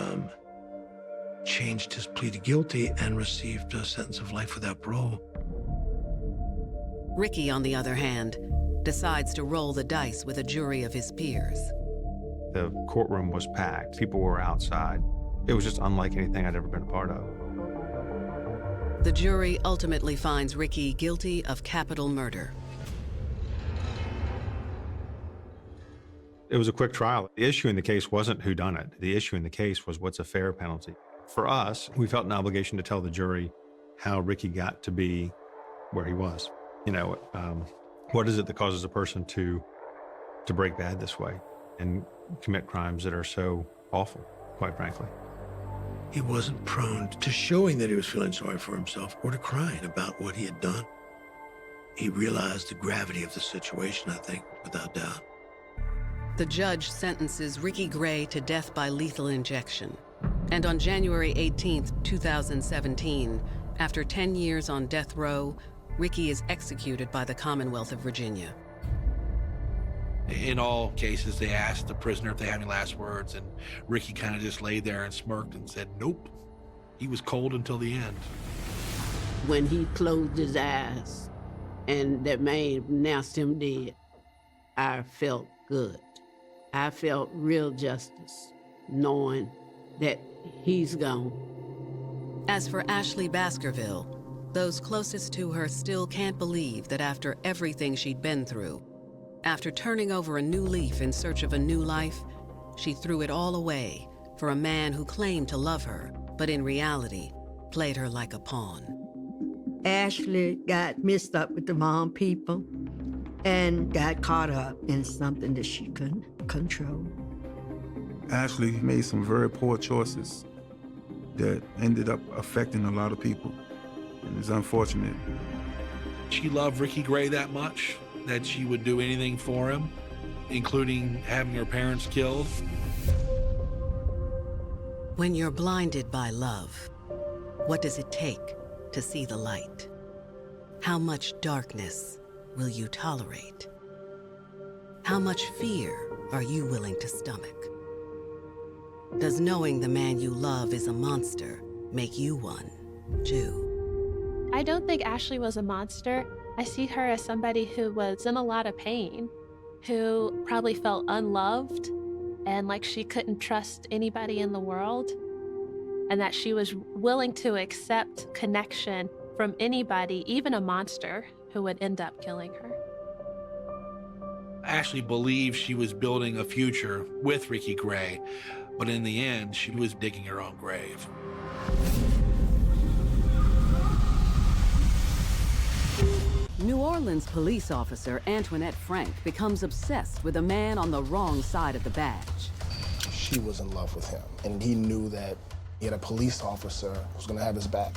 changed his plea to guilty and received a sentence of life without parole. Ricky, on the other hand, decides to roll the dice with a jury of his peers. The courtroom was packed. People were outside. It was just unlike anything I'd ever been a part of. The jury ultimately finds Ricky guilty of capital murder. It was a quick trial. The issue in the case wasn't who done it. The issue in the case was what's a fair penalty. For us, we felt an obligation to tell the jury how Ricky got to be where he was. You know, what is it that causes a person to break bad this way and commit crimes that are so awful, quite frankly? He wasn't prone to showing that he was feeling sorry for himself or to crying about what he had done. He realized the gravity of the situation, I think, without doubt. The judge sentences Ricky Gray to death by lethal injection. And on January 18th, 2017, after 10 years on death row, Ricky is executed by the Commonwealth of Virginia. In all cases, they asked the prisoner if they had any last words, and Ricky kind of just laid there and smirked and said, nope. He was cold until the end. When he closed his eyes and that man announced him dead, I felt good. I felt real justice, knowing that he's gone. As for Ashley Baskerville, those closest to her still can't believe that after everything she'd been through, after turning over a new leaf in search of a new life, she threw it all away for a man who claimed to love her, but in reality, played her like a pawn. Ashley got mixed up with the wrong people. and got caught up in something that she couldn't control. Ashley made some very poor choices that ended up affecting a lot of people, and it's unfortunate. She loved Ricky Gray that much that she would do anything for him, including having her parents killed. When you're blinded by love, what does it take to see the light? How much darkness will you tolerate? How much fear are you willing to stomach? Does knowing the man you love is a monster make you one, too? I don't think Ashley was a monster. I see her as somebody who was in a lot of pain, who probably felt unloved and like she couldn't trust anybody in the world, and that she was willing to accept connection from anybody, even a monster, who would end up killing her. Ashley believed she was building a future with Ricky Gray, but in the end, she was digging her own grave. New Orleans police officer Antoinette Frank becomes obsessed with a man on the wrong side of the badge. She was in love with him, and he knew that he had a police officer who was gonna have his back.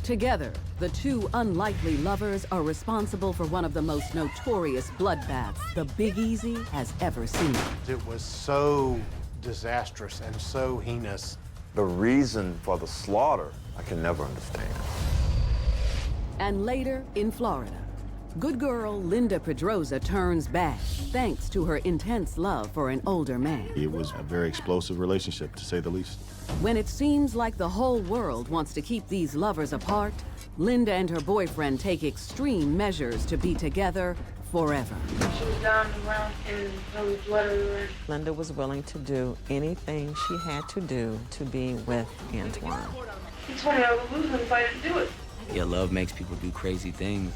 Together, the two unlikely lovers are responsible for one of the most notorious bloodbaths the Big Easy has ever seen. It was so disastrous and so heinous. The reason for the slaughter, I can never understand. And later, in Florida, good girl Linda Pedroza turns bad thanks to her intense love for an older man. It was a very explosive relationship, to say the least. When it seems like the whole world wants to keep these lovers apart, Linda and her boyfriend take extreme measures to be together forever. She was down on the ground and there was blood everywhere. Linda was willing to do anything she had to do to be with Antoine. He told me I was losing if I didn't do it. Yeah, love makes people do crazy things.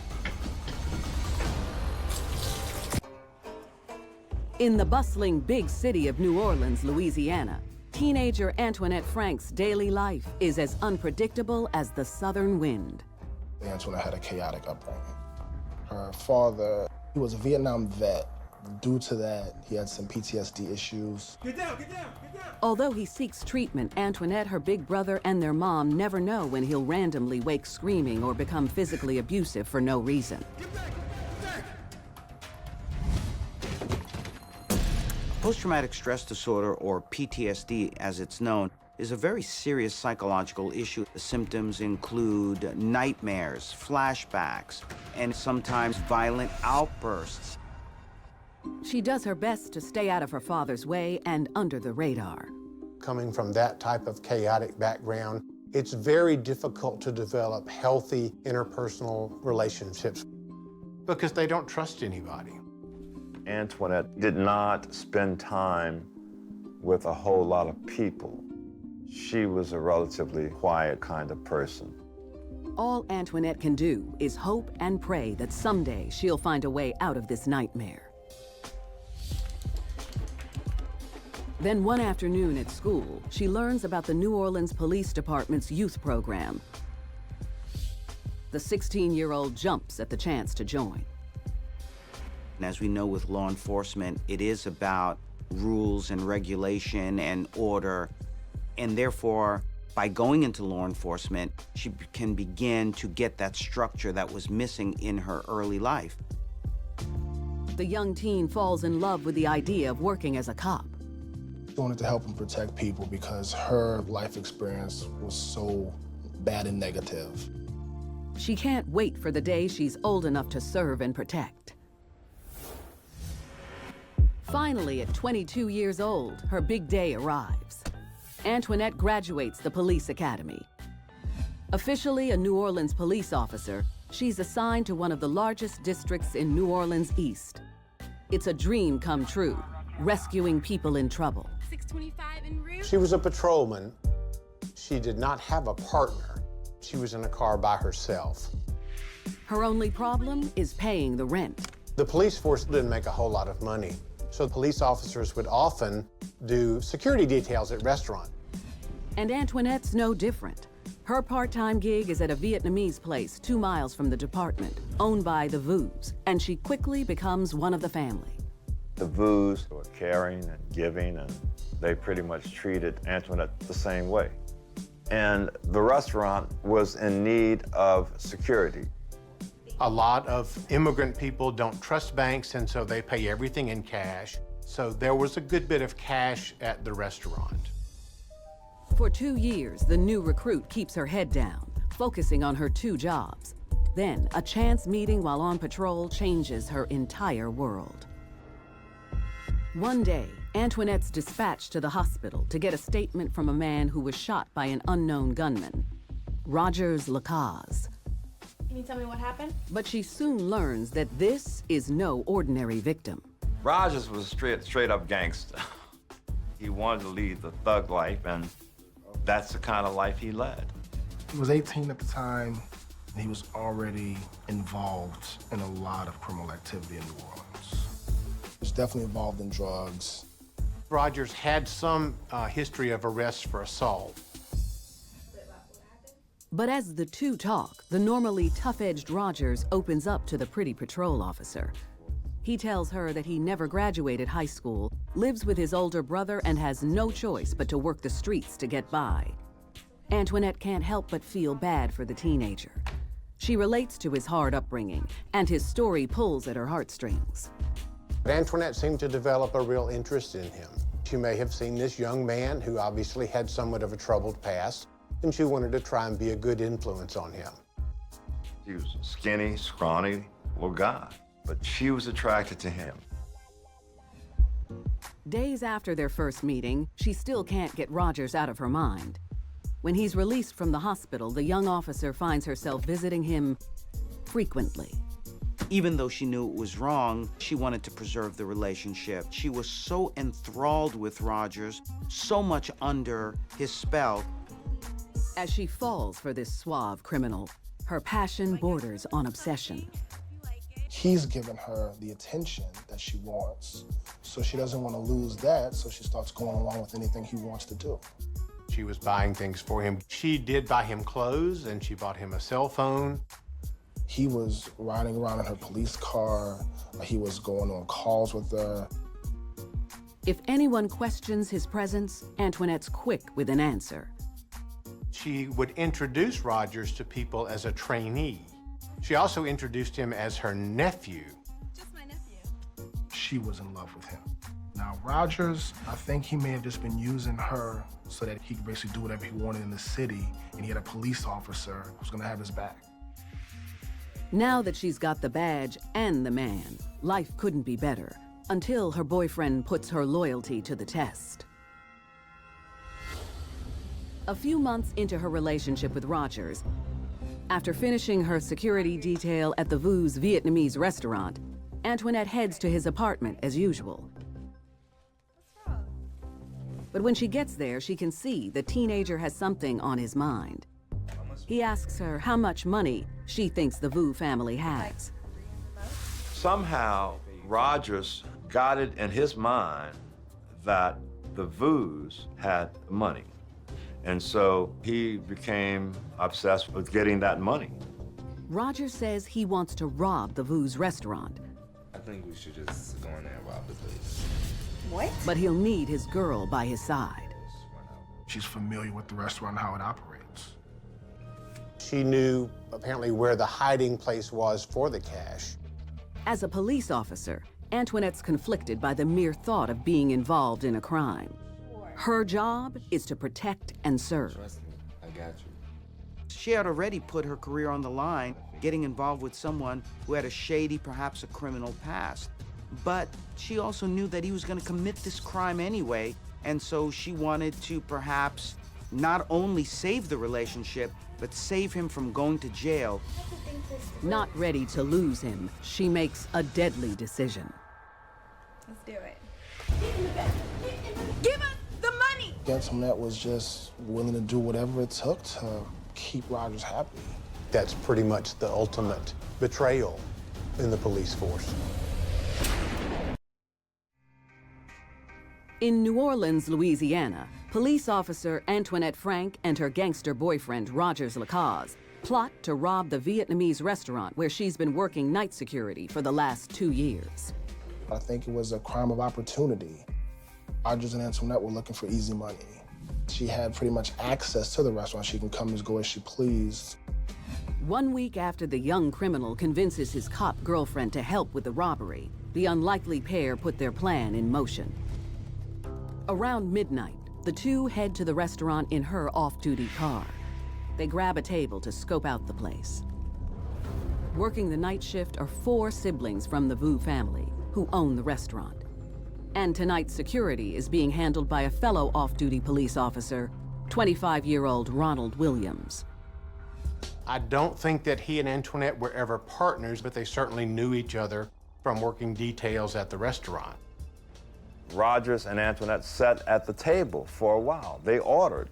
In the bustling big city of New Orleans, Louisiana, teenager Antoinette Frank's daily life is as unpredictable as the southern wind. Antoinette had a chaotic upbringing. Her father, he was a Vietnam vet. Due to that, he had some PTSD issues. Get down, get down, get down! Although he seeks treatment, Antoinette, her big brother, and their mom never know when he'll randomly wake screaming or become physically abusive for no reason. Post-traumatic stress disorder, or PTSD as it's known, is a very serious psychological issue. The symptoms include nightmares, flashbacks, and sometimes violent outbursts. She does her best to stay out of her father's way and under the radar. Coming from that type of chaotic background, it's very difficult to develop healthy interpersonal relationships because they don't trust anybody. Antoinette did not spend time with a whole lot of people. She was a relatively quiet kind of person. All Antoinette can do is hope and pray that someday she'll find a way out of this nightmare. Then one afternoon at school, she learns about the New Orleans Police Department's youth program. The 16-year-old jumps at the chance to join. And as we know with law enforcement, it is about rules and regulation and order. And therefore, by going into law enforcement, she can begin to get that structure that was missing in her early life. The young teen falls in love with the idea of working as a cop. She wanted to help and protect people because her life experience was so bad and negative. She can't wait for the day she's old enough to serve and protect. Finally, at 22 years old, her big day arrives. Antoinette graduates the police academy. Officially a New Orleans police officer, she's assigned to one of the largest districts in New Orleans East. It's a dream come true, rescuing people in trouble. 625 en route. She was a patrolman. She did not have a partner. She was in a car by herself. Her only problem is paying the rent. The police force didn't make a whole lot of money, so police officers would often do security details at restaurants. And Antoinette's no different. Her part-time gig is at a Vietnamese place 2 miles from the department, owned by the Vus, and she quickly becomes one of the family. The Vus were caring and giving, and they pretty much treated Antoinette the same way. And the restaurant was in need of security. A lot of immigrant people don't trust banks, and so they pay everything in cash. So there was a good bit of cash at the restaurant. For 2 years, the new recruit keeps her head down, focusing on her 2 jobs. Then, a chance meeting while on patrol changes her entire world. One day, Antoinette's dispatched to the hospital to get a statement from a man who was shot by an unknown gunman, Rogers Lacaze. Can you tell me what happened? But she soon learns that this is no ordinary victim. Rogers was a straight up gangster. He wanted to lead the thug life, and that's the kind of life he led. He was 18 at the time, and he was already involved in a lot of criminal activity in New Orleans. He was definitely involved in drugs. Rogers had some history of arrests for assault. But as the two talk, the normally tough-edged Rogers opens up to the pretty patrol officer. He tells her that he never graduated high school, lives with his older brother, and has no choice but to work the streets to get by. Antoinette can't help but feel bad for the teenager. She relates to his hard upbringing, and his story pulls at her heartstrings. Antoinette seemed to develop a real interest in him. She may have seen this young man who obviously had somewhat of a troubled past, and she wanted to try and be a good influence on him. He was a skinny, scrawny little guy, but she was attracted to him. Days after their first meeting, she still can't get Rogers out of her mind. When he's released from the hospital, the young officer finds herself visiting him frequently. Even though she knew it was wrong, she wanted to preserve the relationship. She was so enthralled with Rogers, so much under his spell. As she falls for this suave criminal, her passion borders on obsession. He's given her the attention that she wants, so she doesn't want to lose that, so she starts going along with anything he wants to do. She was buying things for him. She did buy him clothes, and she bought him a cell phone. He was riding around in her police car. He was going on calls with her. If anyone questions his presence, Antoinette's quick with an answer. She would introduce Rogers to people as a trainee. She also introduced him as her nephew. Just my nephew. She was in love with him. Now, Rogers, I think he may have just been using her so that he could basically do whatever he wanted in the city, and he had a police officer who was gonna have his back. Now that she's got the badge and the man, life couldn't be better, until her boyfriend puts her loyalty to the test. A few months into her relationship with Rogers, after finishing her security detail at the Vu's Vietnamese restaurant, Antoinette heads to his apartment as usual. But when she gets there, she can see the teenager has something on his mind. He asks her how much money she thinks the Vu family has. Somehow, Rogers got it in his mind that the Vus had money. And so he became obsessed with getting that money. Rogers says he wants to rob the Vu's restaurant. I think we should just go in there and rob the place. What? But he'll need his girl by his side. She's familiar with the restaurant and how it operates. She knew apparently where the hiding place was for the cash. As a police officer, Antoinette's conflicted by the mere thought of being involved in a crime. Her job is to protect and serve. Trust me, I got you. She had already put her career on the line, getting involved with someone who had a shady, perhaps a criminal past. But she also knew that he was going to commit this crime anyway, and so she wanted to perhaps not only save the relationship, but save him from going to jail. Not ready to lose him, she makes a deadly decision. Let's do it. Give us the money! Antoinette was just willing to do whatever it took to keep Rogers happy. That's pretty much the ultimate betrayal in the police force. In New Orleans, Louisiana, Police officer Antoinette Frank and her gangster boyfriend, Rogers Lacaze, plot to rob the Vietnamese restaurant where she's been working night security for the last 2 years. I think it was a crime of opportunity. Rogers and Antoinette were looking for easy money. She had pretty much access to the restaurant. She can come and go as she pleased. 1 week after the young criminal convinces his cop girlfriend to help with the robbery, the unlikely pair put their plan in motion. Around midnight, the two head to the restaurant in her off-duty car. They grab a table to scope out the place. Working the night shift are 4 siblings from the Vu family who own the restaurant. And tonight's security is being handled by a fellow off-duty police officer, 25-year-old Ronald Williams. I don't think that he and Antoinette were ever partners, but they certainly knew each other from working details at the restaurant. Rogers and Antoinette sat at the table for a while. They ordered.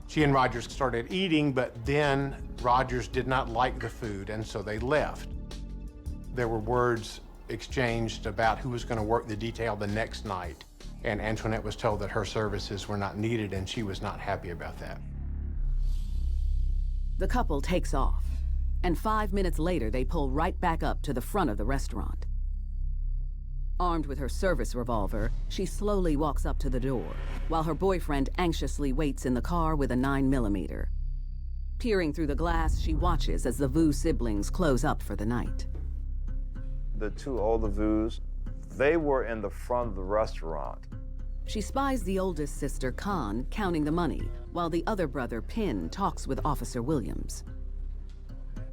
She and Rogers started eating, but then Rogers did not like the food, and so they left. There were words exchanged about who was going to work the detail the next night, and Antoinette was told that her services were not needed, and she was not happy about that. The couple takes off, and 5 minutes later, they pull right back up to the front of the restaurant. Armed with her service revolver, she slowly walks up to the door, while her boyfriend anxiously waits in the car with a 9mm. Peering through the glass, she watches as the Vu siblings close up for the night. The 2 older Vus, they were in the front of the restaurant. She spies the oldest sister, Khan, counting the money, while the other brother, Pin, talks with Officer Williams.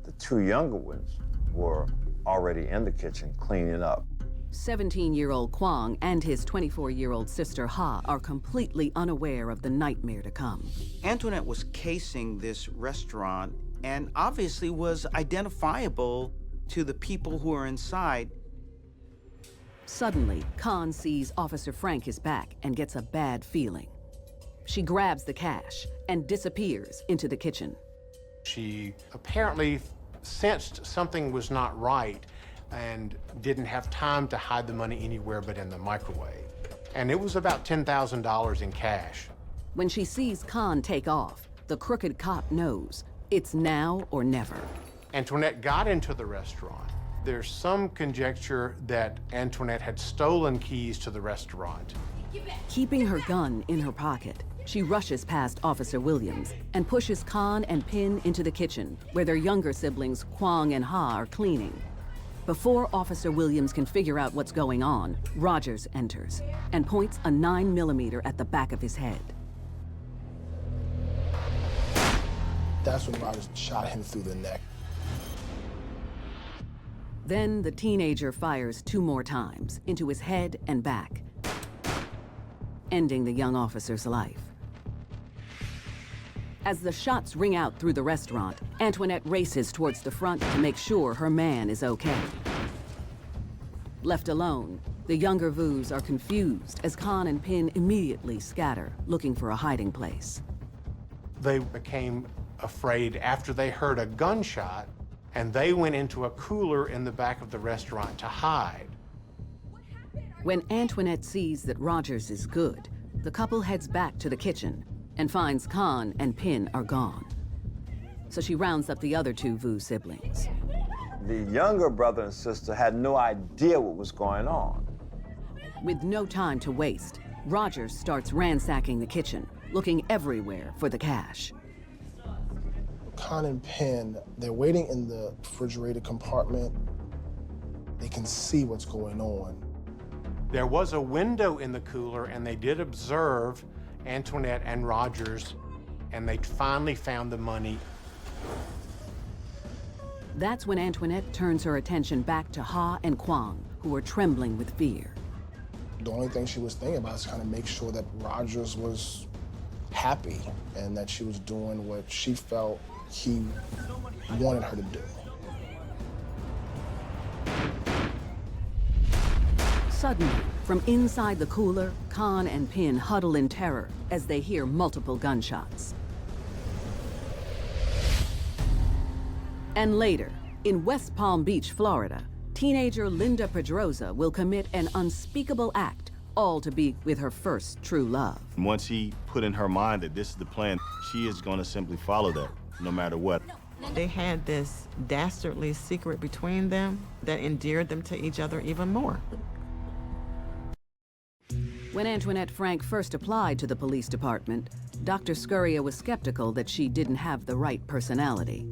The 2 younger ones were already in the kitchen cleaning up. 17-year-old Kwang and his 24-year-old sister, Ha, are completely unaware of the nightmare to come. Antoinette was casing this restaurant and obviously was identifiable to the people who are inside. Suddenly, Khan sees Officer Frank is back and gets a bad feeling. She grabs the cash and disappears into the kitchen. She apparently sensed something was not right and didn't have time to hide the money anywhere but in the microwave. And it was about $10,000 in cash. When she sees Khan take off, the crooked cop knows it's now or never. Antoinette got into the restaurant. There's some conjecture that Antoinette had stolen keys to the restaurant. Keeping her gun in her pocket, she rushes past Officer Williams and pushes Khan and Pin into the kitchen, where their younger siblings, Kwang and Ha, are cleaning. Before Officer Williams can figure out what's going on, Rogers enters and points a 9mm at the back of his head. That's when Rogers shot him through the neck. Then the teenager fires 2 more times into his head and back, ending the young officer's life. As the shots ring out through the restaurant, Antoinette races towards the front to make sure her man is okay. Left alone, the younger Vus are confused as Khan and Pin immediately scatter, looking for a hiding place. They became afraid after they heard a gunshot, and they went into a cooler in the back of the restaurant to hide. When Antoinette sees that Rogers is good, the couple heads back to the kitchen and finds Khan and Pin are gone. So she rounds up the other 2 Vu siblings. The younger brother and sister had no idea what was going on. With no time to waste, Rogers starts ransacking the kitchen, looking everywhere for the cash. Khan and Pin, they're waiting in the refrigerator compartment. They can see what's going on. There was a window in the cooler, and they did observe Antoinette and Rogers, and they finally found the money. That's when Antoinette turns her attention back to Ha and Kwang, who are trembling with fear. The only thing she was thinking about is kind of make sure that Rogers was happy and that she was doing what she felt he wanted her to do. Suddenly, from inside the cooler, Khan and Pin huddle in terror as they hear multiple gunshots. And later, in West Palm Beach, Florida, teenager Linda Pedrosa will commit an unspeakable act all to be with her first true love. Once he put in her mind that this is the plan, she is going to simply follow that, no matter what. They had this dastardly secret between them that endeared them to each other even more. When Antoinette Frank first applied to the police department, Dr. Scurria was skeptical that she didn't have the right personality.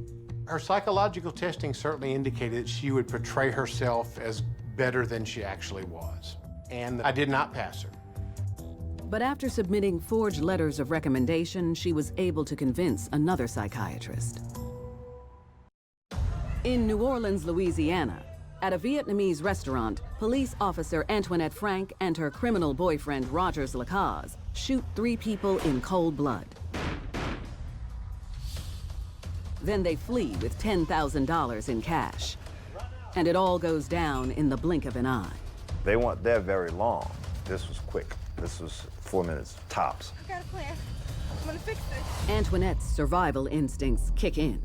Her psychological testing certainly indicated that she would portray herself as better than she actually was. And I did not pass her. But after submitting forged letters of recommendation, she was able to convince another psychiatrist. In New Orleans, Louisiana, at a Vietnamese restaurant, police officer Antoinette Frank and her criminal boyfriend Rogers Lacaze shoot 3 people in cold blood. Then they flee with $10,000 in cash. And it all goes down in the blink of an eye. They weren't there very long. This was quick. This was 4 minutes tops. I've got a plan. I'm gonna fix this. Antoinette's survival instincts kick in.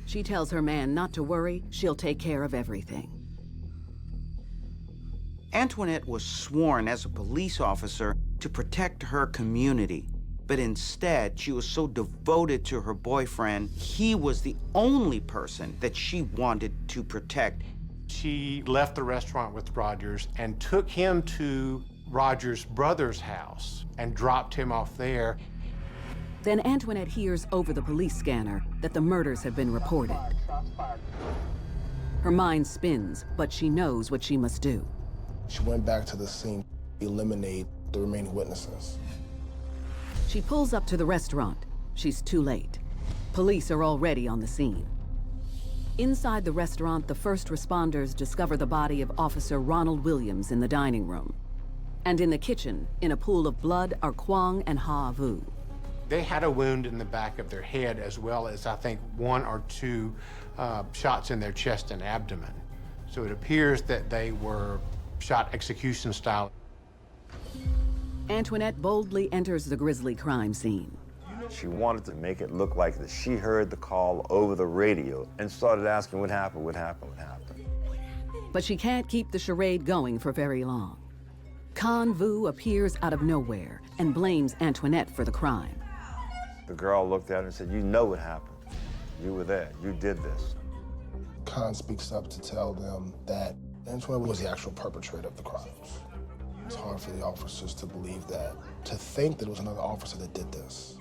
She tells her man not to worry, she'll take care of everything. Antoinette was sworn as a police officer to protect her community, but instead she was so devoted to her boyfriend, he was the only person that she wanted to protect. She left the restaurant with Rogers and took him to Rogers' brother's house and dropped him off there. Then Antoinette hears over the police scanner that the murders have been reported. Her mind spins, but she knows what she must do. She went back to the scene, eliminate the remaining witnesses. She pulls up to the restaurant. She's too late. Police are already on the scene. Inside the restaurant, the first responders discover the body of Officer Ronald Williams in the dining room. And in the kitchen, in a pool of blood, are Quang and Ha Vu. They had a wound in the back of their head, as well as, I think, 1 or 2 shots in their chest and abdomen. So it appears that they were shot execution style. Antoinette boldly enters the grisly crime scene. She wanted to make it look like that she heard the call over the radio and started asking what happened, what happened, what happened. But she can't keep the charade going for very long. Con Vu appears out of nowhere and blames Antoinette for the crime. The girl looked at her and said, "You know what happened. You were there. You did this." Khan speaks up to tell them that Antoinette was the actual perpetrator of the crimes. It's hard for the officers to believe that, to think that it was another officer that did this.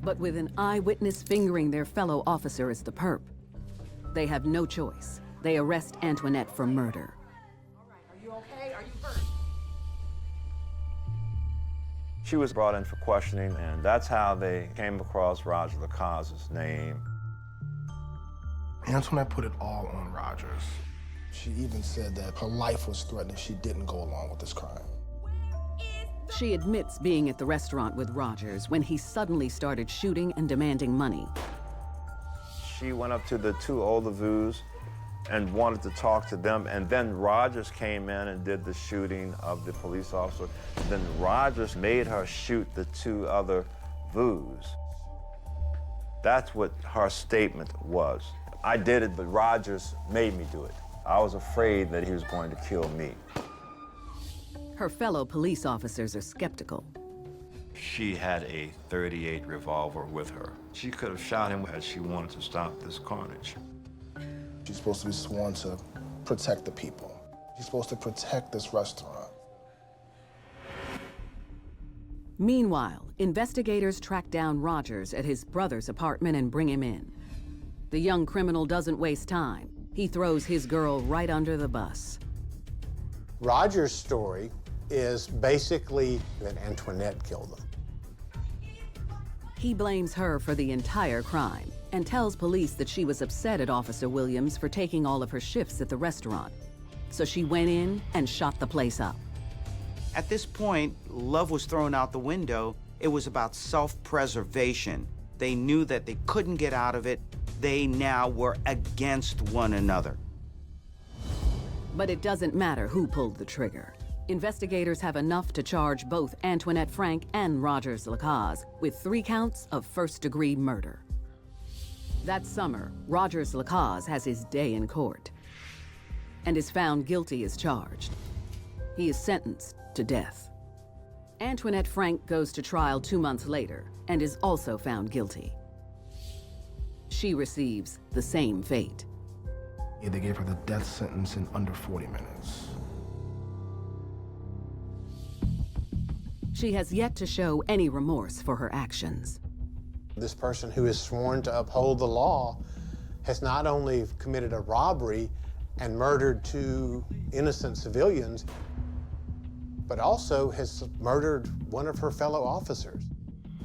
But with an eyewitness fingering their fellow officer as the perp, they have no choice. They arrest Antoinette for murder. Are you okay? Are you hurt? She was brought in for questioning, and that's how they came across Roger Lacaze's name. Antoinette put it all on Rogers. She even said that her life was threatened if she didn't go along with this crime. She admits being at the restaurant with Rogers when he suddenly started shooting and demanding money. She went up to the 2 older Vus and wanted to talk to them, and then Rogers came in and did the shooting of the police officer. Then Rogers made her shoot the 2 other Vus. That's what her statement was. I did it, but Rogers made me do it. I was afraid that he was going to kill me. Her fellow police officers are skeptical. She had a .38 revolver with her. She could have shot him had she wanted to stop this carnage. She's supposed to be sworn to protect the people. She's supposed to protect this restaurant. Meanwhile, investigators track down Rogers at his brother's apartment and bring him in. The young criminal doesn't waste time. He throws his girl right under the bus. Rogers' story is basically that Antoinette killed them. He blames her for the entire crime and tells police that she was upset at Officer Williams for taking all of her shifts at the restaurant. So she went in and shot the place up. At this point, love was thrown out the window. It was about self-preservation. They knew that they couldn't get out of it. They now were against one another. But it doesn't matter who pulled the trigger. Investigators have enough to charge both Antoinette Frank and Rogers Lacaze with 3 counts of first-degree murder. That summer, Rogers Lacaze has his day in court and is found guilty as charged. he is sentenced to death. Antoinette Frank goes to trial 2 months later and is also found guilty. She receives the same fate. They gave her the death sentence in under 40 minutes. She has yet to show any remorse for her actions. This person who is sworn to uphold the law has not only committed a robbery and murdered 2 innocent civilians, but also has murdered one of her fellow officers.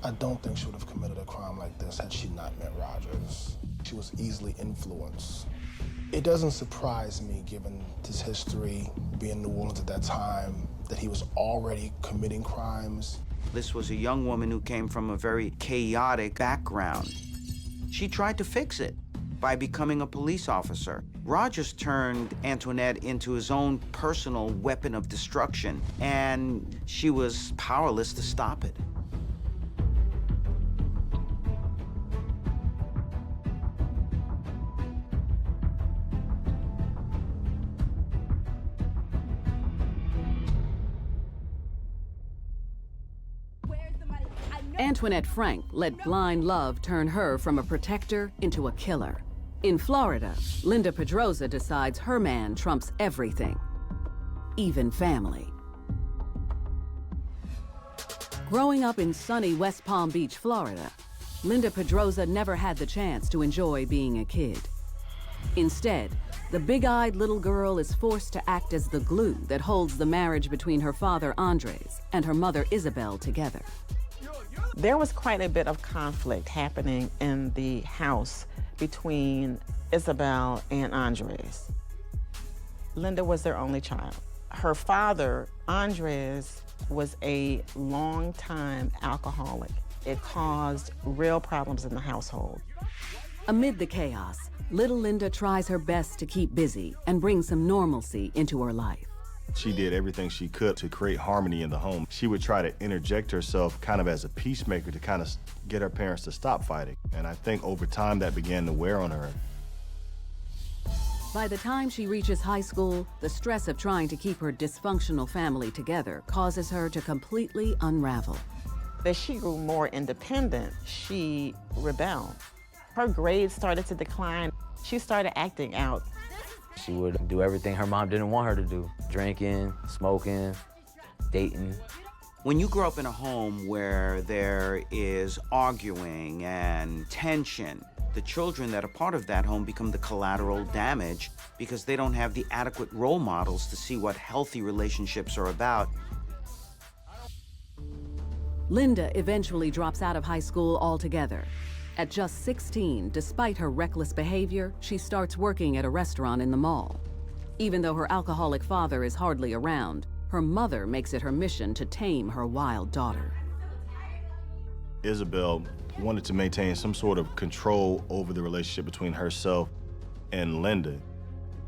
I don't think she would have committed a crime like this had she not met Rogers. She was easily influenced. It doesn't surprise me, given his history, being in New Orleans at that time, that he was already committing crimes. This was a young woman who came from a very chaotic background. She tried to fix it by becoming a police officer. Rogers turned Antoinette into his own personal weapon of destruction, and she was powerless to stop it. Antoinette Frank let blind love turn her from a protector into a killer. In Florida, Linda Pedroza decides her man trumps everything, even family. Growing up in sunny West Palm Beach, Florida, Linda Pedroza never had the chance to enjoy being a kid. Instead, the big-eyed little girl is forced to act as the glue that holds the marriage between her father, Andres, and her mother, Isabel, together. There was quite a bit of conflict happening in the house between Isabel and Andres. Linda was their only child. Her father, Andres, was a long-time alcoholic. It caused real problems in the household. Amid the chaos, little Linda tries her best to keep busy and bring some normalcy into her life. She did everything she could to create harmony in the home. She would try to interject herself kind of as a peacemaker to kind of get her parents to stop fighting. And I think over time that began to wear on her. By the time she reaches high school, the stress of trying to keep her dysfunctional family together causes her to completely unravel. As she grew more independent, she rebelled. Her grades started to decline. She started acting out. She would do everything her mom didn't want her to do. Drinking, smoking, dating. When you grow up in a home where there is arguing and tension, the children that are part of that home become the collateral damage because they don't have the adequate role models to see what healthy relationships are about. Linda eventually drops out of high school altogether. At just 16, despite her reckless behavior, she starts working at a restaurant in the mall. Even though her alcoholic father is hardly around, her mother makes it her mission to tame her wild daughter. Isabel wanted to maintain some sort of control over the relationship between herself and Linda.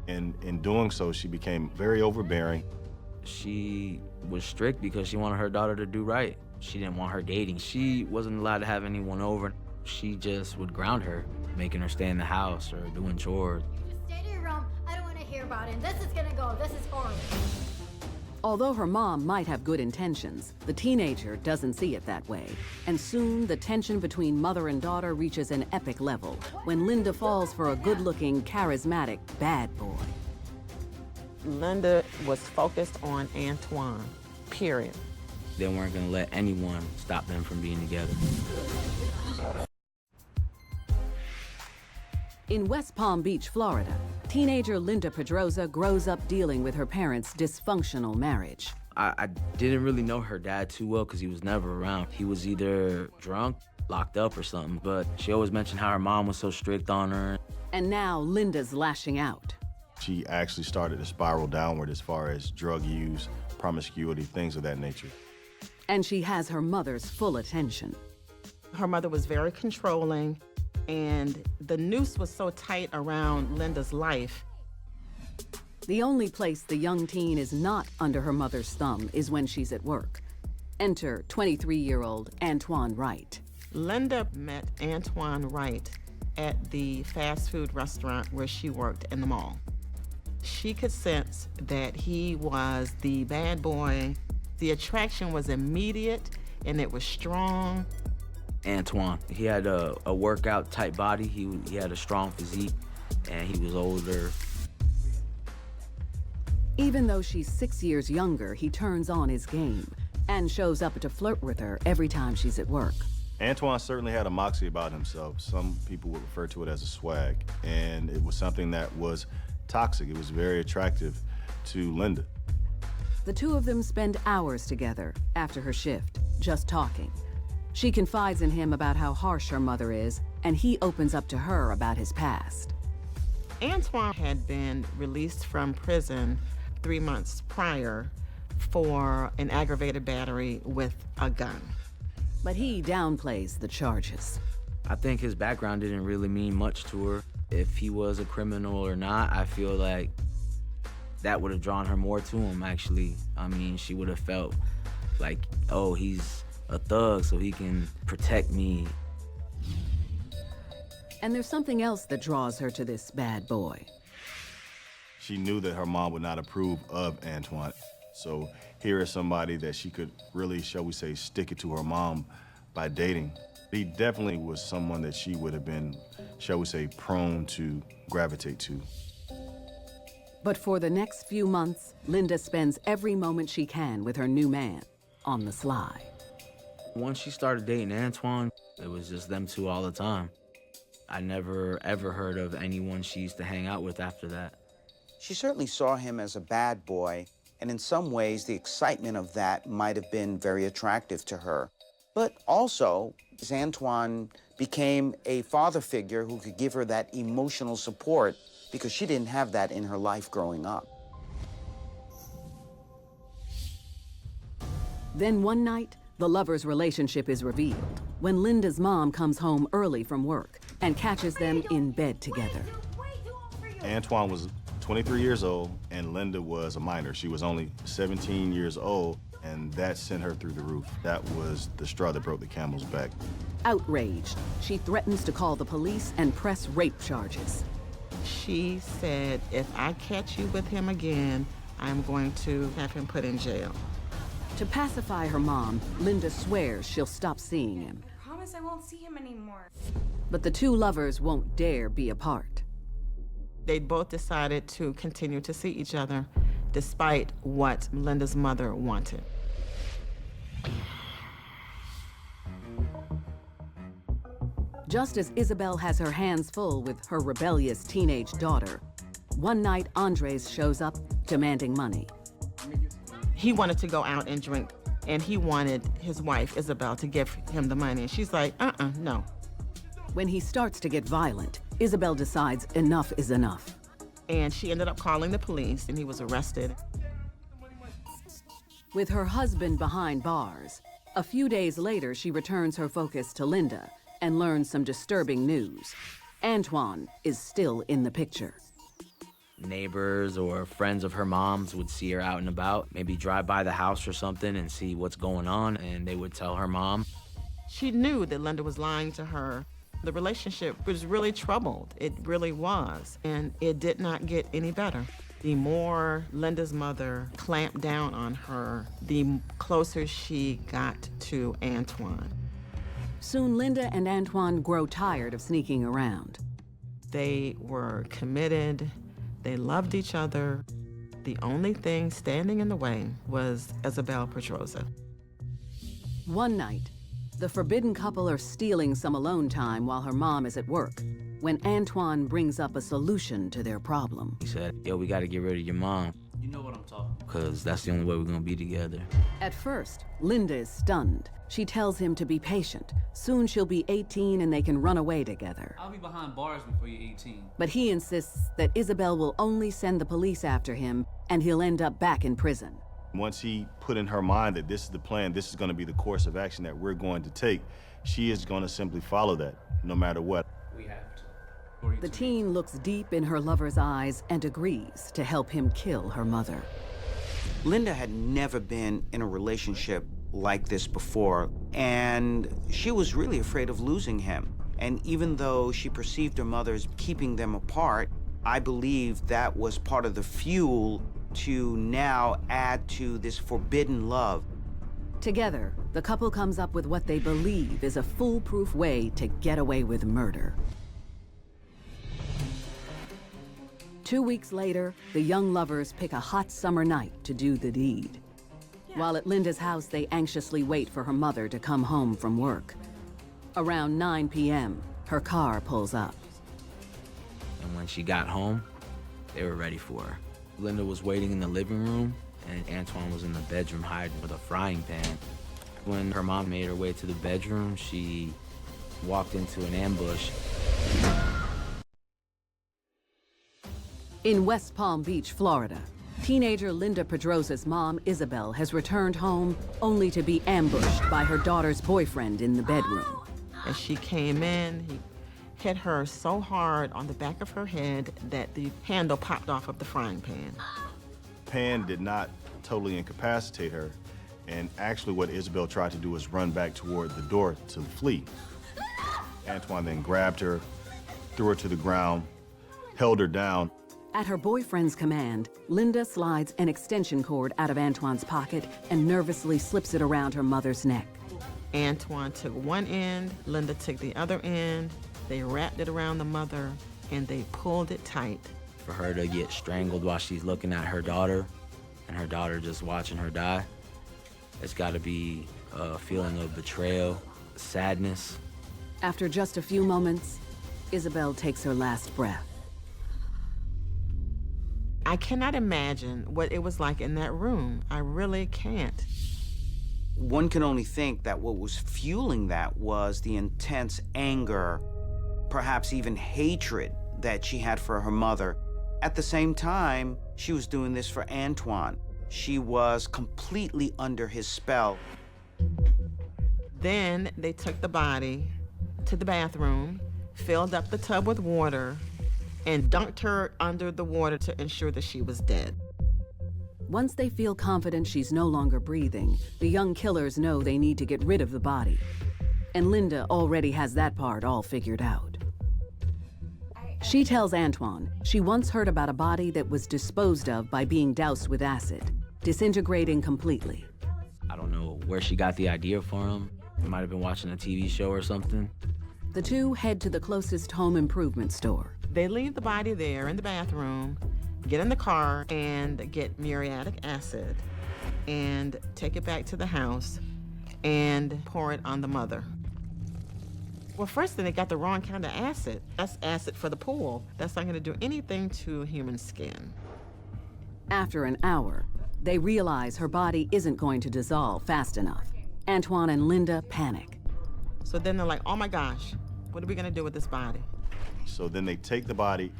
And in doing so, she became very overbearing. She was strict because she wanted her daughter to do right. She didn't want her dating. She wasn't allowed to have anyone over. She just would ground her, making her stay in the house or doing chores. Just stay to your room. I don't want to hear about it. This is gonna go. This is horrible. Although her mom might have good intentions, the teenager doesn't see it that way. And soon, the tension between mother and daughter reaches an epic level when Linda falls for a good-looking, charismatic bad boy. Linda was focused on Antoine, period. They weren't gonna let anyone stop them from being together. In West Palm Beach, Florida, teenager Linda Pedroza grows up dealing with her parents' dysfunctional marriage. I didn't really know her dad too well because he was never around. He was either drunk, locked up or something, but she always mentioned how her mom was so strict on her. And now Linda's lashing out. She actually started to spiral downward as far as drug use, promiscuity, things of that nature. And she has her mother's full attention. Her mother was very controlling, and the noose was so tight around Linda's life. The only place the young teen is not under her mother's thumb is when she's at work. Enter 23-year-old Antoine Wright. Linda met Antoine Wright at the fast food restaurant where she worked in the mall. She could sense that he was the bad boy. The attraction was immediate and it was strong. Antoine, he had a workout type body. He had a strong physique and he was older. Even though she's 6 years younger, he turns on his game and shows up to flirt with her every time she's at work. Antoine certainly had a moxie about himself. Some people would refer to it as a swag, and it was something that was toxic. It was very attractive to Linda. The two of them spend hours together after her shift, just talking. She confides in him about how harsh her mother is, and he opens up to her about his past. Antoine had been released from prison 3 months prior for an aggravated battery with a gun. But he downplays the charges. I think his background didn't really mean much to her. If he was a criminal or not, I feel like that would have drawn her more to him, actually. I mean, she would have felt like, oh, he's a thug, so he can protect me. And there's something else that draws her to this bad boy. She knew that her mom would not approve of Antoine. So here is somebody that she could really, shall we say, stick it to her mom by dating. He definitely was someone that she would have been, shall we say, prone to gravitate to. But for the next few months, Linda spends every moment she can with her new man, on the sly. Once she started dating Antoine, it was just them two all the time. I never, ever heard of anyone she used to hang out with after that. She certainly saw him as a bad boy, and in some ways, the excitement of that might have been very attractive to her. But also, Antoine became a father figure who could give her that emotional support because she didn't have that in her life growing up. Then one night, the lovers' relationship is revealed when Linda's mom comes home early from work and catches them in bed together. Antoine was 23 years old, and Linda was a minor. She was only 17 years old, and that sent her through the roof. That was the straw that broke the camel's back. Outraged, she threatens to call the police and press rape charges. She said, if I catch you with him again, I'm going to have him put in jail. To pacify her mom, Linda swears she'll stop seeing him. I promise I won't see him anymore. But the two lovers won't dare be apart. They both decided to continue to see each other despite what Linda's mother wanted. Just as Isabel has her hands full with her rebellious teenage daughter, one night Andres shows up demanding money. He wanted to go out and drink, and he wanted his wife, Isabel, to give him the money. And she's like, no. When he starts to get violent, Isabel decides enough is enough. And she ended up calling the police, and he was arrested. With her husband behind bars, a few days later, she returns her focus to Linda and learns some disturbing news. Antoine is still in the picture. Neighbors or friends of her mom's would see her out and about, maybe drive by the house or something and see what's going on, and they would tell her mom. She knew that Linda was lying to her. The relationship was really troubled. It really was, and it did not get any better. The more Linda's mother clamped down on her, the closer she got to Antoine. Soon, Linda and Antoine grow tired of sneaking around. They were committed. They loved each other. The only thing standing in the way was Isabel Pedroza. One night, the forbidden couple are stealing some alone time while her mom is at work, when Antoine brings up a solution to their problem. He said, yo, we gotta get rid of your mom. You know what I'm talking about. Because that's the only way we're gonna be together. At first, Linda is stunned. She tells him to be patient. Soon she'll be 18 and they can run away together. I'll be behind bars before you're 18. But he insists that Isabel will only send the police after him and he'll end up back in prison. Once he put in her mind that this is the plan, this is going to be the course of action that we're going to take, she is going to simply follow that, no matter what. We have to. The teen looks deep in her lover's eyes and agrees to help him kill her mother. Linda had never been in a relationship like this before, and she was really afraid of losing him. And even though she perceived her mother as keeping them apart, I believe that was part of the fuel to now add to this forbidden love. Together, the couple comes up with what they believe is a foolproof way to get away with murder. 2 weeks later, the young lovers pick a hot summer night to do the deed. While at Linda's house, they anxiously wait for her mother to come home from work. Around 9 p.m., her car pulls up. And when she got home, they were ready for her. Linda was waiting in the living room, and Antoine was in the bedroom hiding with a frying pan. When her mom made her way to the bedroom, she walked into an ambush. In West Palm Beach, Florida, teenager Linda Pedrosa's mom, Isabel, has returned home only to be ambushed by her daughter's boyfriend in the bedroom. As she came in, he hit her so hard on the back of her head that the handle popped off of the frying pan. Pan did not totally incapacitate her, and actually what Isabel tried to do was run back toward the door to flee. Antoine then grabbed her, threw her to the ground, held her down. At her boyfriend's command, Linda slides an extension cord out of Antoine's pocket and nervously slips it around her mother's neck. Antoine took one end, Linda took the other end. They wrapped it around the mother, and they pulled it tight. For her to get strangled while she's looking at her daughter, and her daughter just watching her die, it's got to be a feeling of betrayal, sadness. After just a few moments, Isabel takes her last breath. I cannot imagine what it was like in that room. I really can't. One can only think that what was fueling that was the intense anger, perhaps even hatred that she had for her mother. At the same time, she was doing this for Antoine. She was completely under his spell. Then they took the body to the bathroom, filled up the tub with water, and dunked her under the water to ensure that she was dead. Once they feel confident she's no longer breathing, the young killers know they need to get rid of the body. And Linda already has that part all figured out. She tells Antoine she once heard about a body that was disposed of by being doused with acid, disintegrating completely. I don't know where she got the idea from. She might have been watching a TV show or something. The two head to the closest home improvement store. They leave the body there in the bathroom, get in the car and get muriatic acid and take it back to the house and pour it on the mother. Well, first thing, they got the wrong kind of acid. That's acid for the pool. That's not going to do anything to human skin. After an hour, they realize her body isn't going to dissolve fast enough. Antoine and Linda panic. So then they're like, oh my gosh, what are we going to do with this body? So then they take the body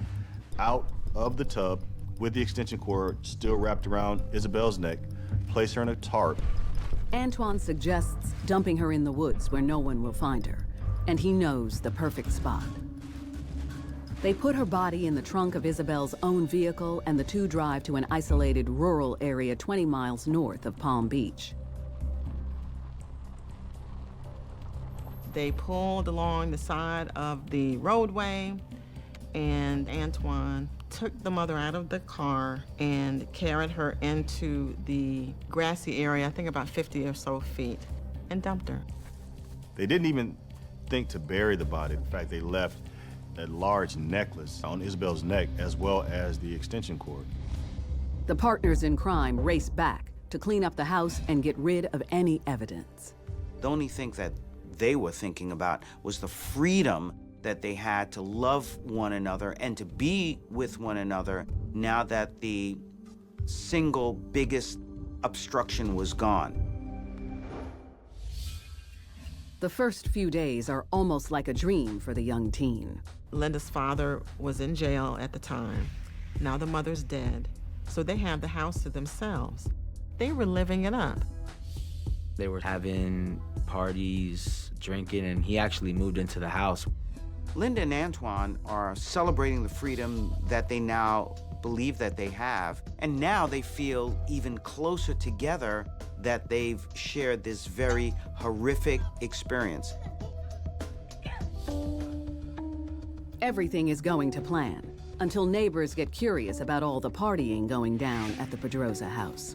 out of the tub with the extension cord still wrapped around Isabel's neck, place her in a tarp. Antoine suggests dumping her in the woods where no one will find her, and he knows the perfect spot. They put her body in the trunk of Isabel's own vehicle, and the two drive to an isolated rural area 20 miles north of Palm Beach. They pulled along the side of the roadway, and Antoine took the mother out of the car and carried her into the grassy area, I think about 50 or so feet, and dumped her. They didn't even think to bury the body. In fact, they left a large necklace on Isabel's neck as well as the extension cord. The partners in crime race back to clean up the house and get rid of any evidence. The only thing that they were thinking about was the freedom that they had to love one another and to be with one another now that the single biggest obstruction was gone. The first few days are almost like a dream for the young teen. Linda's father was in jail at the time. Now the mother's dead, so they have the house to themselves. They were living it up. They were having parties, drinking, and he actually moved into the house. Linda and Antoine are celebrating the freedom that they now believe that they have, and now they feel even closer together that they've shared this very horrific experience. Everything is going to plan until neighbors get curious about all the partying going down at the Pedrosa house.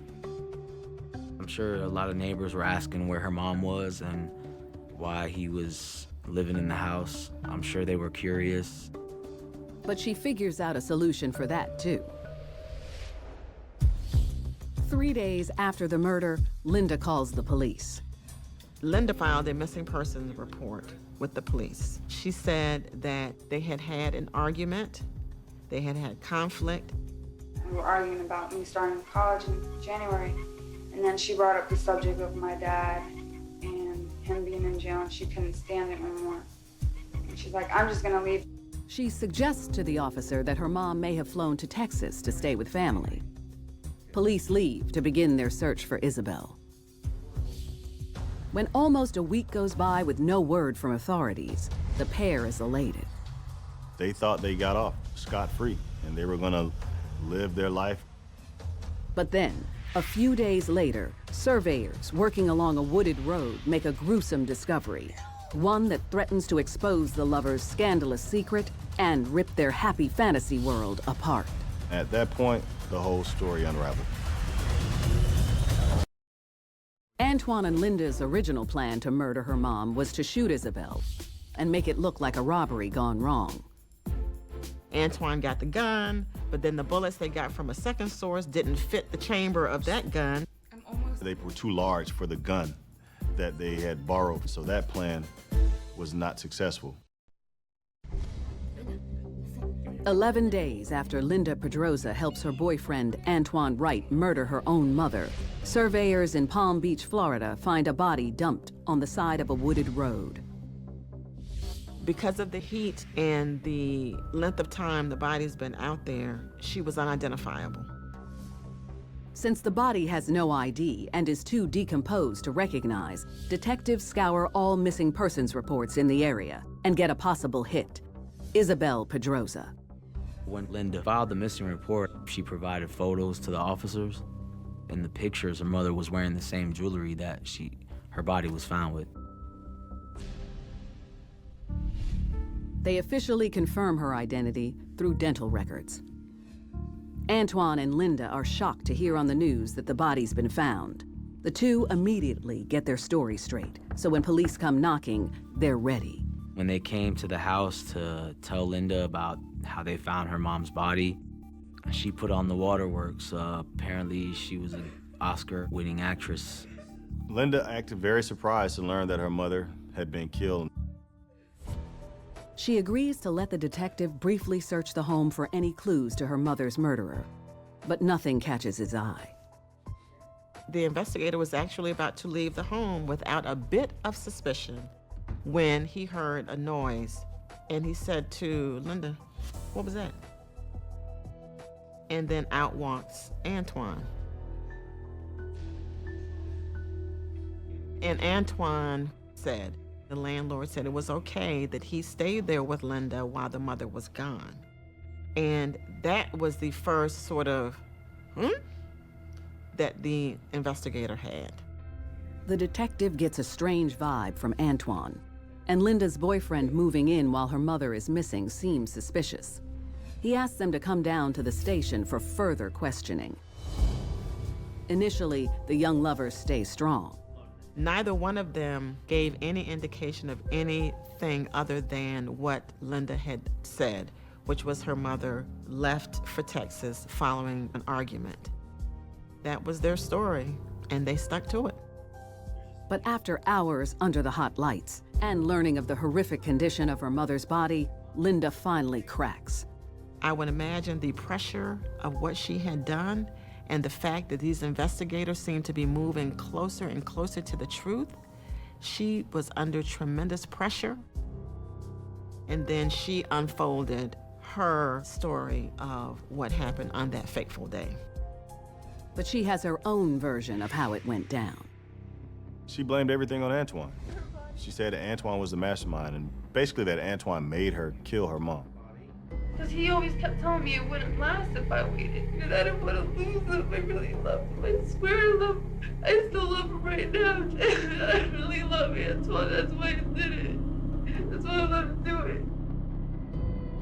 I'm sure a lot of neighbors were asking where her mom was and why he was living in the house. I'm sure they were curious. But she figures out a solution for that, too. 3 days after the murder, Linda calls the police. Linda filed a missing persons report with the police. She said that they had had an argument, they had had conflict. We were arguing about me starting college in January, and then she brought up the subject of my dad and him being in jail, and she couldn't stand it anymore. And she's like, I'm just gonna leave. She suggests to the officer that her mom may have flown to Texas to stay with family. Police leave to begin their search for Isabel. When almost a week goes by with no word from authorities, the pair is elated. They thought they got off scot-free and they were gonna live their life. But then, a few days later, surveyors working along a wooded road make a gruesome discovery, one that threatens to expose the lovers' scandalous secret and rip their happy fantasy world apart. At that point, the whole story unraveled. Antoine and Linda's original plan to murder her mom was to shoot Isabel and make it look like a robbery gone wrong. Antoine got the gun, but then the bullets they got from a second source didn't fit the chamber of that gun. They were too large for the gun that they had borrowed, so that plan was not successful. 11 days after Linda Pedrosa helps her boyfriend, Antoine Wright, murder her own mother, surveyors in Palm Beach, Florida, find a body dumped on the side of a wooded road. Because of the heat and the length of time the body's been out there, she was unidentifiable. Since the body has no ID and is too decomposed to recognize, detectives scour all missing persons reports in the area and get a possible hit: Isabel Pedrosa. When Linda filed the missing report, she provided photos to the officers. In the pictures, her mother was wearing the same jewelry that her body was found with. They officially confirm her identity through dental records. Antoine and Linda are shocked to hear on the news that the body's been found. The two immediately get their story straight, so when police come knocking, they're ready. When they came to the house to tell Linda about how they found her mom's body, she put on the waterworks. Apparently, she was an Oscar-winning actress. Linda acted very surprised to learn that her mother had been killed. She agrees to let the detective briefly search the home for any clues to her mother's murderer, but nothing catches his eye. The investigator was actually about to leave the home without a bit of suspicion when he heard a noise, and he said to Linda, "What was that?" And then out walks Antoine. And Antoine said, the landlord said it was okay that he stayed there with Linda while the mother was gone. And that was the first sort of, that the investigator had. The detective gets a strange vibe from Antoine, and Linda's boyfriend moving in while her mother is missing seems suspicious. He asks them to come down to the station for further questioning. Initially, the young lovers stay strong. Neither one of them gave any indication of anything other than what Linda had said, which was her mother left for Texas following an argument. That was their story, and they stuck to it. But after hours under the hot lights and learning of the horrific condition of her mother's body, Linda finally cracks. I would imagine the pressure of what she had done and the fact that these investigators seemed to be moving closer and closer to the truth. She was under tremendous pressure. And then she unfolded her story of what happened on that fateful day. But she has her own version of how it went down. She blamed everything on Antoine. She said that Antoine was the mastermind, and basically that Antoine made her kill her mom. Because he always kept telling me it wouldn't last if I waited. And I didn't want to lose him. I really loved him. I swear I love him. I still love him right now. I really love Antoine. That's why I did it. That's why I let him do it.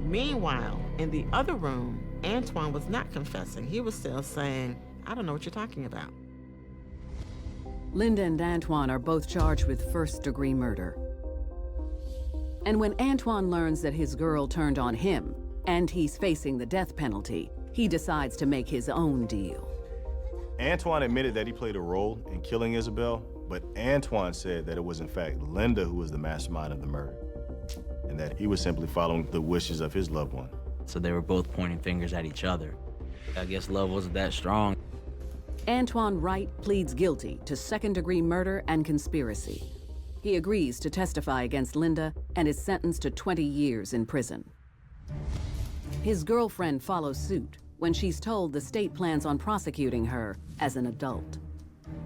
Meanwhile, In the other room, Antoine was not confessing. He was still saying, I don't know what you're talking about. Linda and Antoine are both charged with first-degree murder. And when Antoine learns that his girl turned on him, and he's facing the death penalty, he decides to make his own deal. Antoine admitted that he played a role in killing Isabel, but Antoine said that it was in fact Linda who was the mastermind of the murder, and that he was simply following the wishes of his loved one. So they were both pointing fingers at each other. I guess love wasn't that strong. Antoine Wright pleads guilty to second-degree murder and conspiracy. He agrees to testify against Linda and is sentenced to 20 years in prison. His girlfriend follows suit when she's told the state plans on prosecuting her as an adult.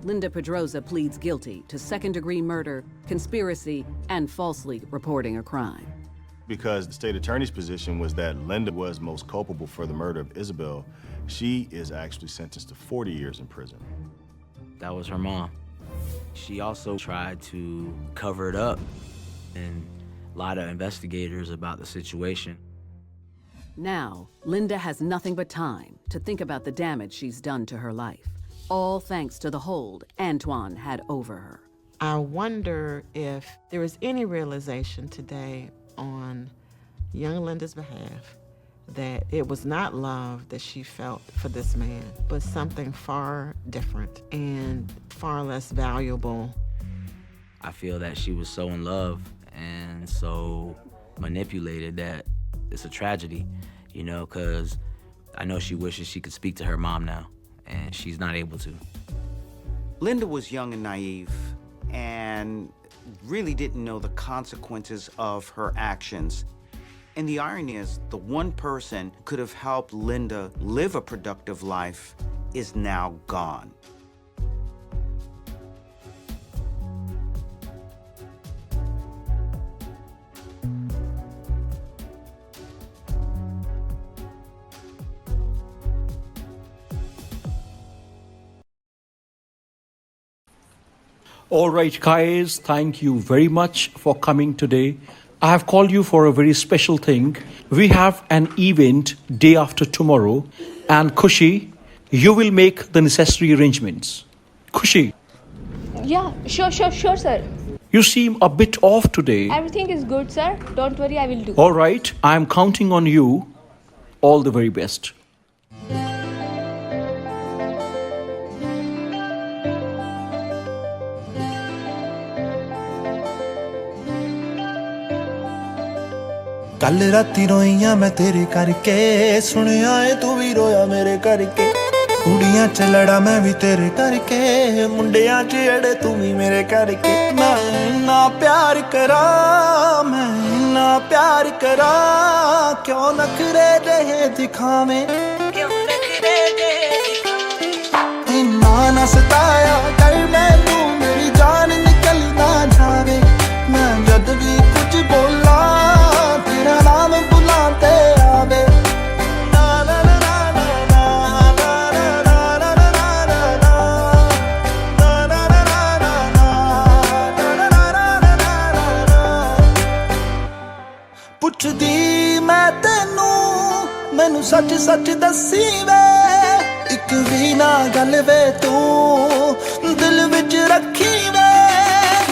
Linda Pedroza pleads guilty to second-degree murder, conspiracy, and falsely reporting a crime. Because the state attorney's position was that Linda was most culpable for the murder of Isabel, she is actually sentenced to 40 years in prison. That was her mom. She also tried to cover it up and lie to investigators about the situation. Now, Linda has nothing but time to think about the damage she's done to her life, all thanks to the hold Antoine had over her. I wonder if there is any realization today on young Linda's behalf that it was not love that she felt for this man, but something far different and far less valuable. I feel that she was so in love and so manipulated that it's a tragedy, you know, because I know she wishes she could speak to her mom now, and she's not able to. Linda was young and naive and really didn't know the consequences of her actions. And the irony is, the one person who could have helped Linda live a productive life is now gone. All right, guys, thank you very much for coming today. I have called you for a very special thing. We have an event day after tomorrow, and Khushi, you will make the necessary arrangements. Khushi, Yeah, sure, sir. you seem a bit off today. Everything is good, sir. Don't worry, I will do. All right, I am counting on you. All the very best. ਕੱਲ ਰਾਤੀ ਰੋਈਆਂ ਮੈਂ ਤੇਰੇ ਕਰਕੇ ਸੁਣਿਆ ਏ ਤੂੰ ਵੀ ਰੋਇਆ ਮੇਰੇ ਕਰਕੇ ਕੁੜੀਆਂ ਚ ਲੜਾ ਮੈਂ ਵੀ ਤੇਰੇ ਕਰਕੇ ਮੁੰਡਿਆਂ ਚ ਅੜੇ ਤੂੰ ਵੀ ਮੇਰੇ ਕਰਕੇ ਮੈਂ ਨਾ ਪਿਆਰ ਕਰਾਂ ਕਿਉਂ ਨਖਰੇ ਦੇ ਦਿਖਾਵੇਂ ਇੰਨਾ ਨਾ ਸਤਾਇਆ ਕਰ ਮੈਨੂੰ ਮੇਰੀ ਜਾਨ ਨਿਕਲ ਨਾ ਜਾਵੇ ਮੈਂ ਜਦ ਵੀ ਕੁਝ ਬੋਲਾਂ ਨਾਮ ਬੁਲਾਂ ਤੇ ਆਵੇ ਨਾ ਨਾ ਨਾ ਨਾ ਨਾ ਨਾ ਨਾ ਪੁੱਛਦੀ ਮੈਂ ਤੈਨੂੰ ਮੈਨੂੰ ਸੱਚ ਸੱਚ ਦੱਸੀ ਵੇ ਇੱਕ ਵੀ ਨਾ ਗੱਲ ਵੇ ਤੂੰ ਦਿਲ ਵਿੱਚ ਰੱਖੀ ਵੇ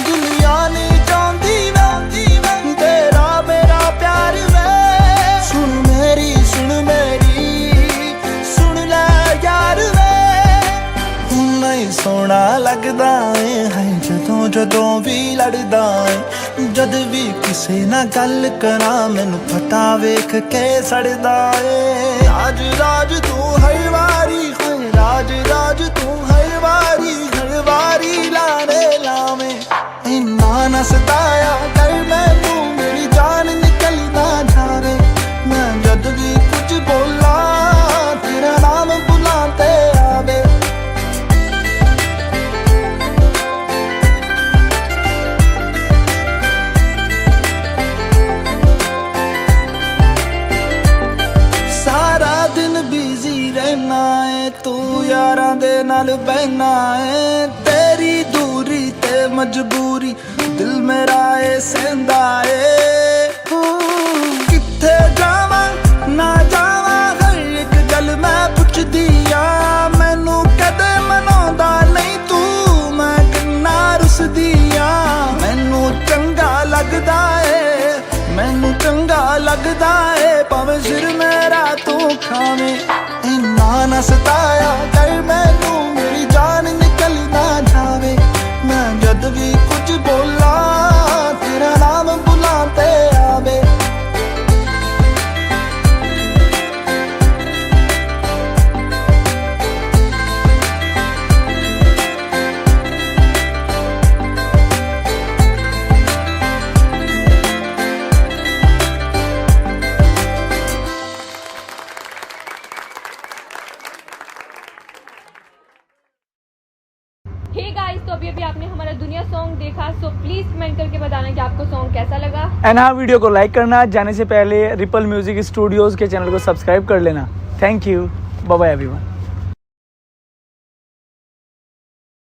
ਦੁਨੀਆ ਨਹੀਂ ਚਾਹੁੰਦੀ ਵੇ ਤੇਰਾ ਮੇਰਾ ਪਿਆਰ ਵੇ ਸੁਣ ਮੇਰੀ ਸੁਣ ਲੈ ਯਾਰ ਵੇ ਨਹੀਂ ਸੋਹਣਾ ਲੱਗਦਾ ਏ ਹੈ ਜਦੋਂ ਵੀ ਲੜਦਾ ਏ ਜਦ ਵੀ ਕਿਸੇ ਨਾਲ ਗੱਲ ਕਰਾਂ ਮੈਨੂੰ ਪਤਾ ਵੇਖ ਕੇ ਸੜਦਾ ਏ ਰਾਜ ਤੂੰ ਹਰ ਵਾਰੀ ਰਾਜ ਤੂੰ ਹਰ ਵਾਰੀ ਲਾਣੇ ਲਾਵੇਂ ਇੰਨਾ ਨਾ ਸਤਾਇਆ ਕਰ ਮੈਨੂੰ ਮੇਰੀ ਜਾਨ ਨਿਕਲ ਨਾ ਜਾਵੇ ਮੈਂ ਜਦ ਵੀ ਕੁਝ ਬੋਲਾਂ ਤੇਰਾ ਨਾਮ ਬੁਲਾਂ ਤੇ ਆਵੇ ਸਾਰਾ ਦਿਨ ਬਿਜ਼ੀ ਰਹਿਣਾ ਏ ਤੂੰ ਯਾਰਾਂ ਦੇ ਨਾਲ ਬਹਿਣਾ ਏ ਤੇਰੀ ਦੂਰੀ ਤੇ ਮਜਬੂਰੀ ਦਿਲ ਮੇਰਾ ਏ ਸਹਿੰਦਾ ਏ ਕਿੱਥੇ ਜਾਵਾਂ ना जावा हर एक गल मैं पुछदी आ मैनू कदे मनाउंदा नहीं तू मैं किन्ना रुसदी आ मैनू चंगा लगदा ए मैनू चंगा लगदा ए भावें सिर मेरा तू खावे इन्ना ना सताया कर मैनू मेरी जान निकल ना जावे मैं जद भी कुछ बोला तेरा नाम बुलाते आवे हे गाइस, तो अभी आपने हमारा दुनिया सॉन्ग देखा, सो प्लीज कमेंट करके बताना कि आपको सॉन्ग कैसा लगा। एंड हाँ, वीडियो को लाइक करना, जाने से पहले रिपल म्यूजिक स्टूडियोज के चैनल को सब्सक्राइब कर लेना। Thank you, bye bye everyone.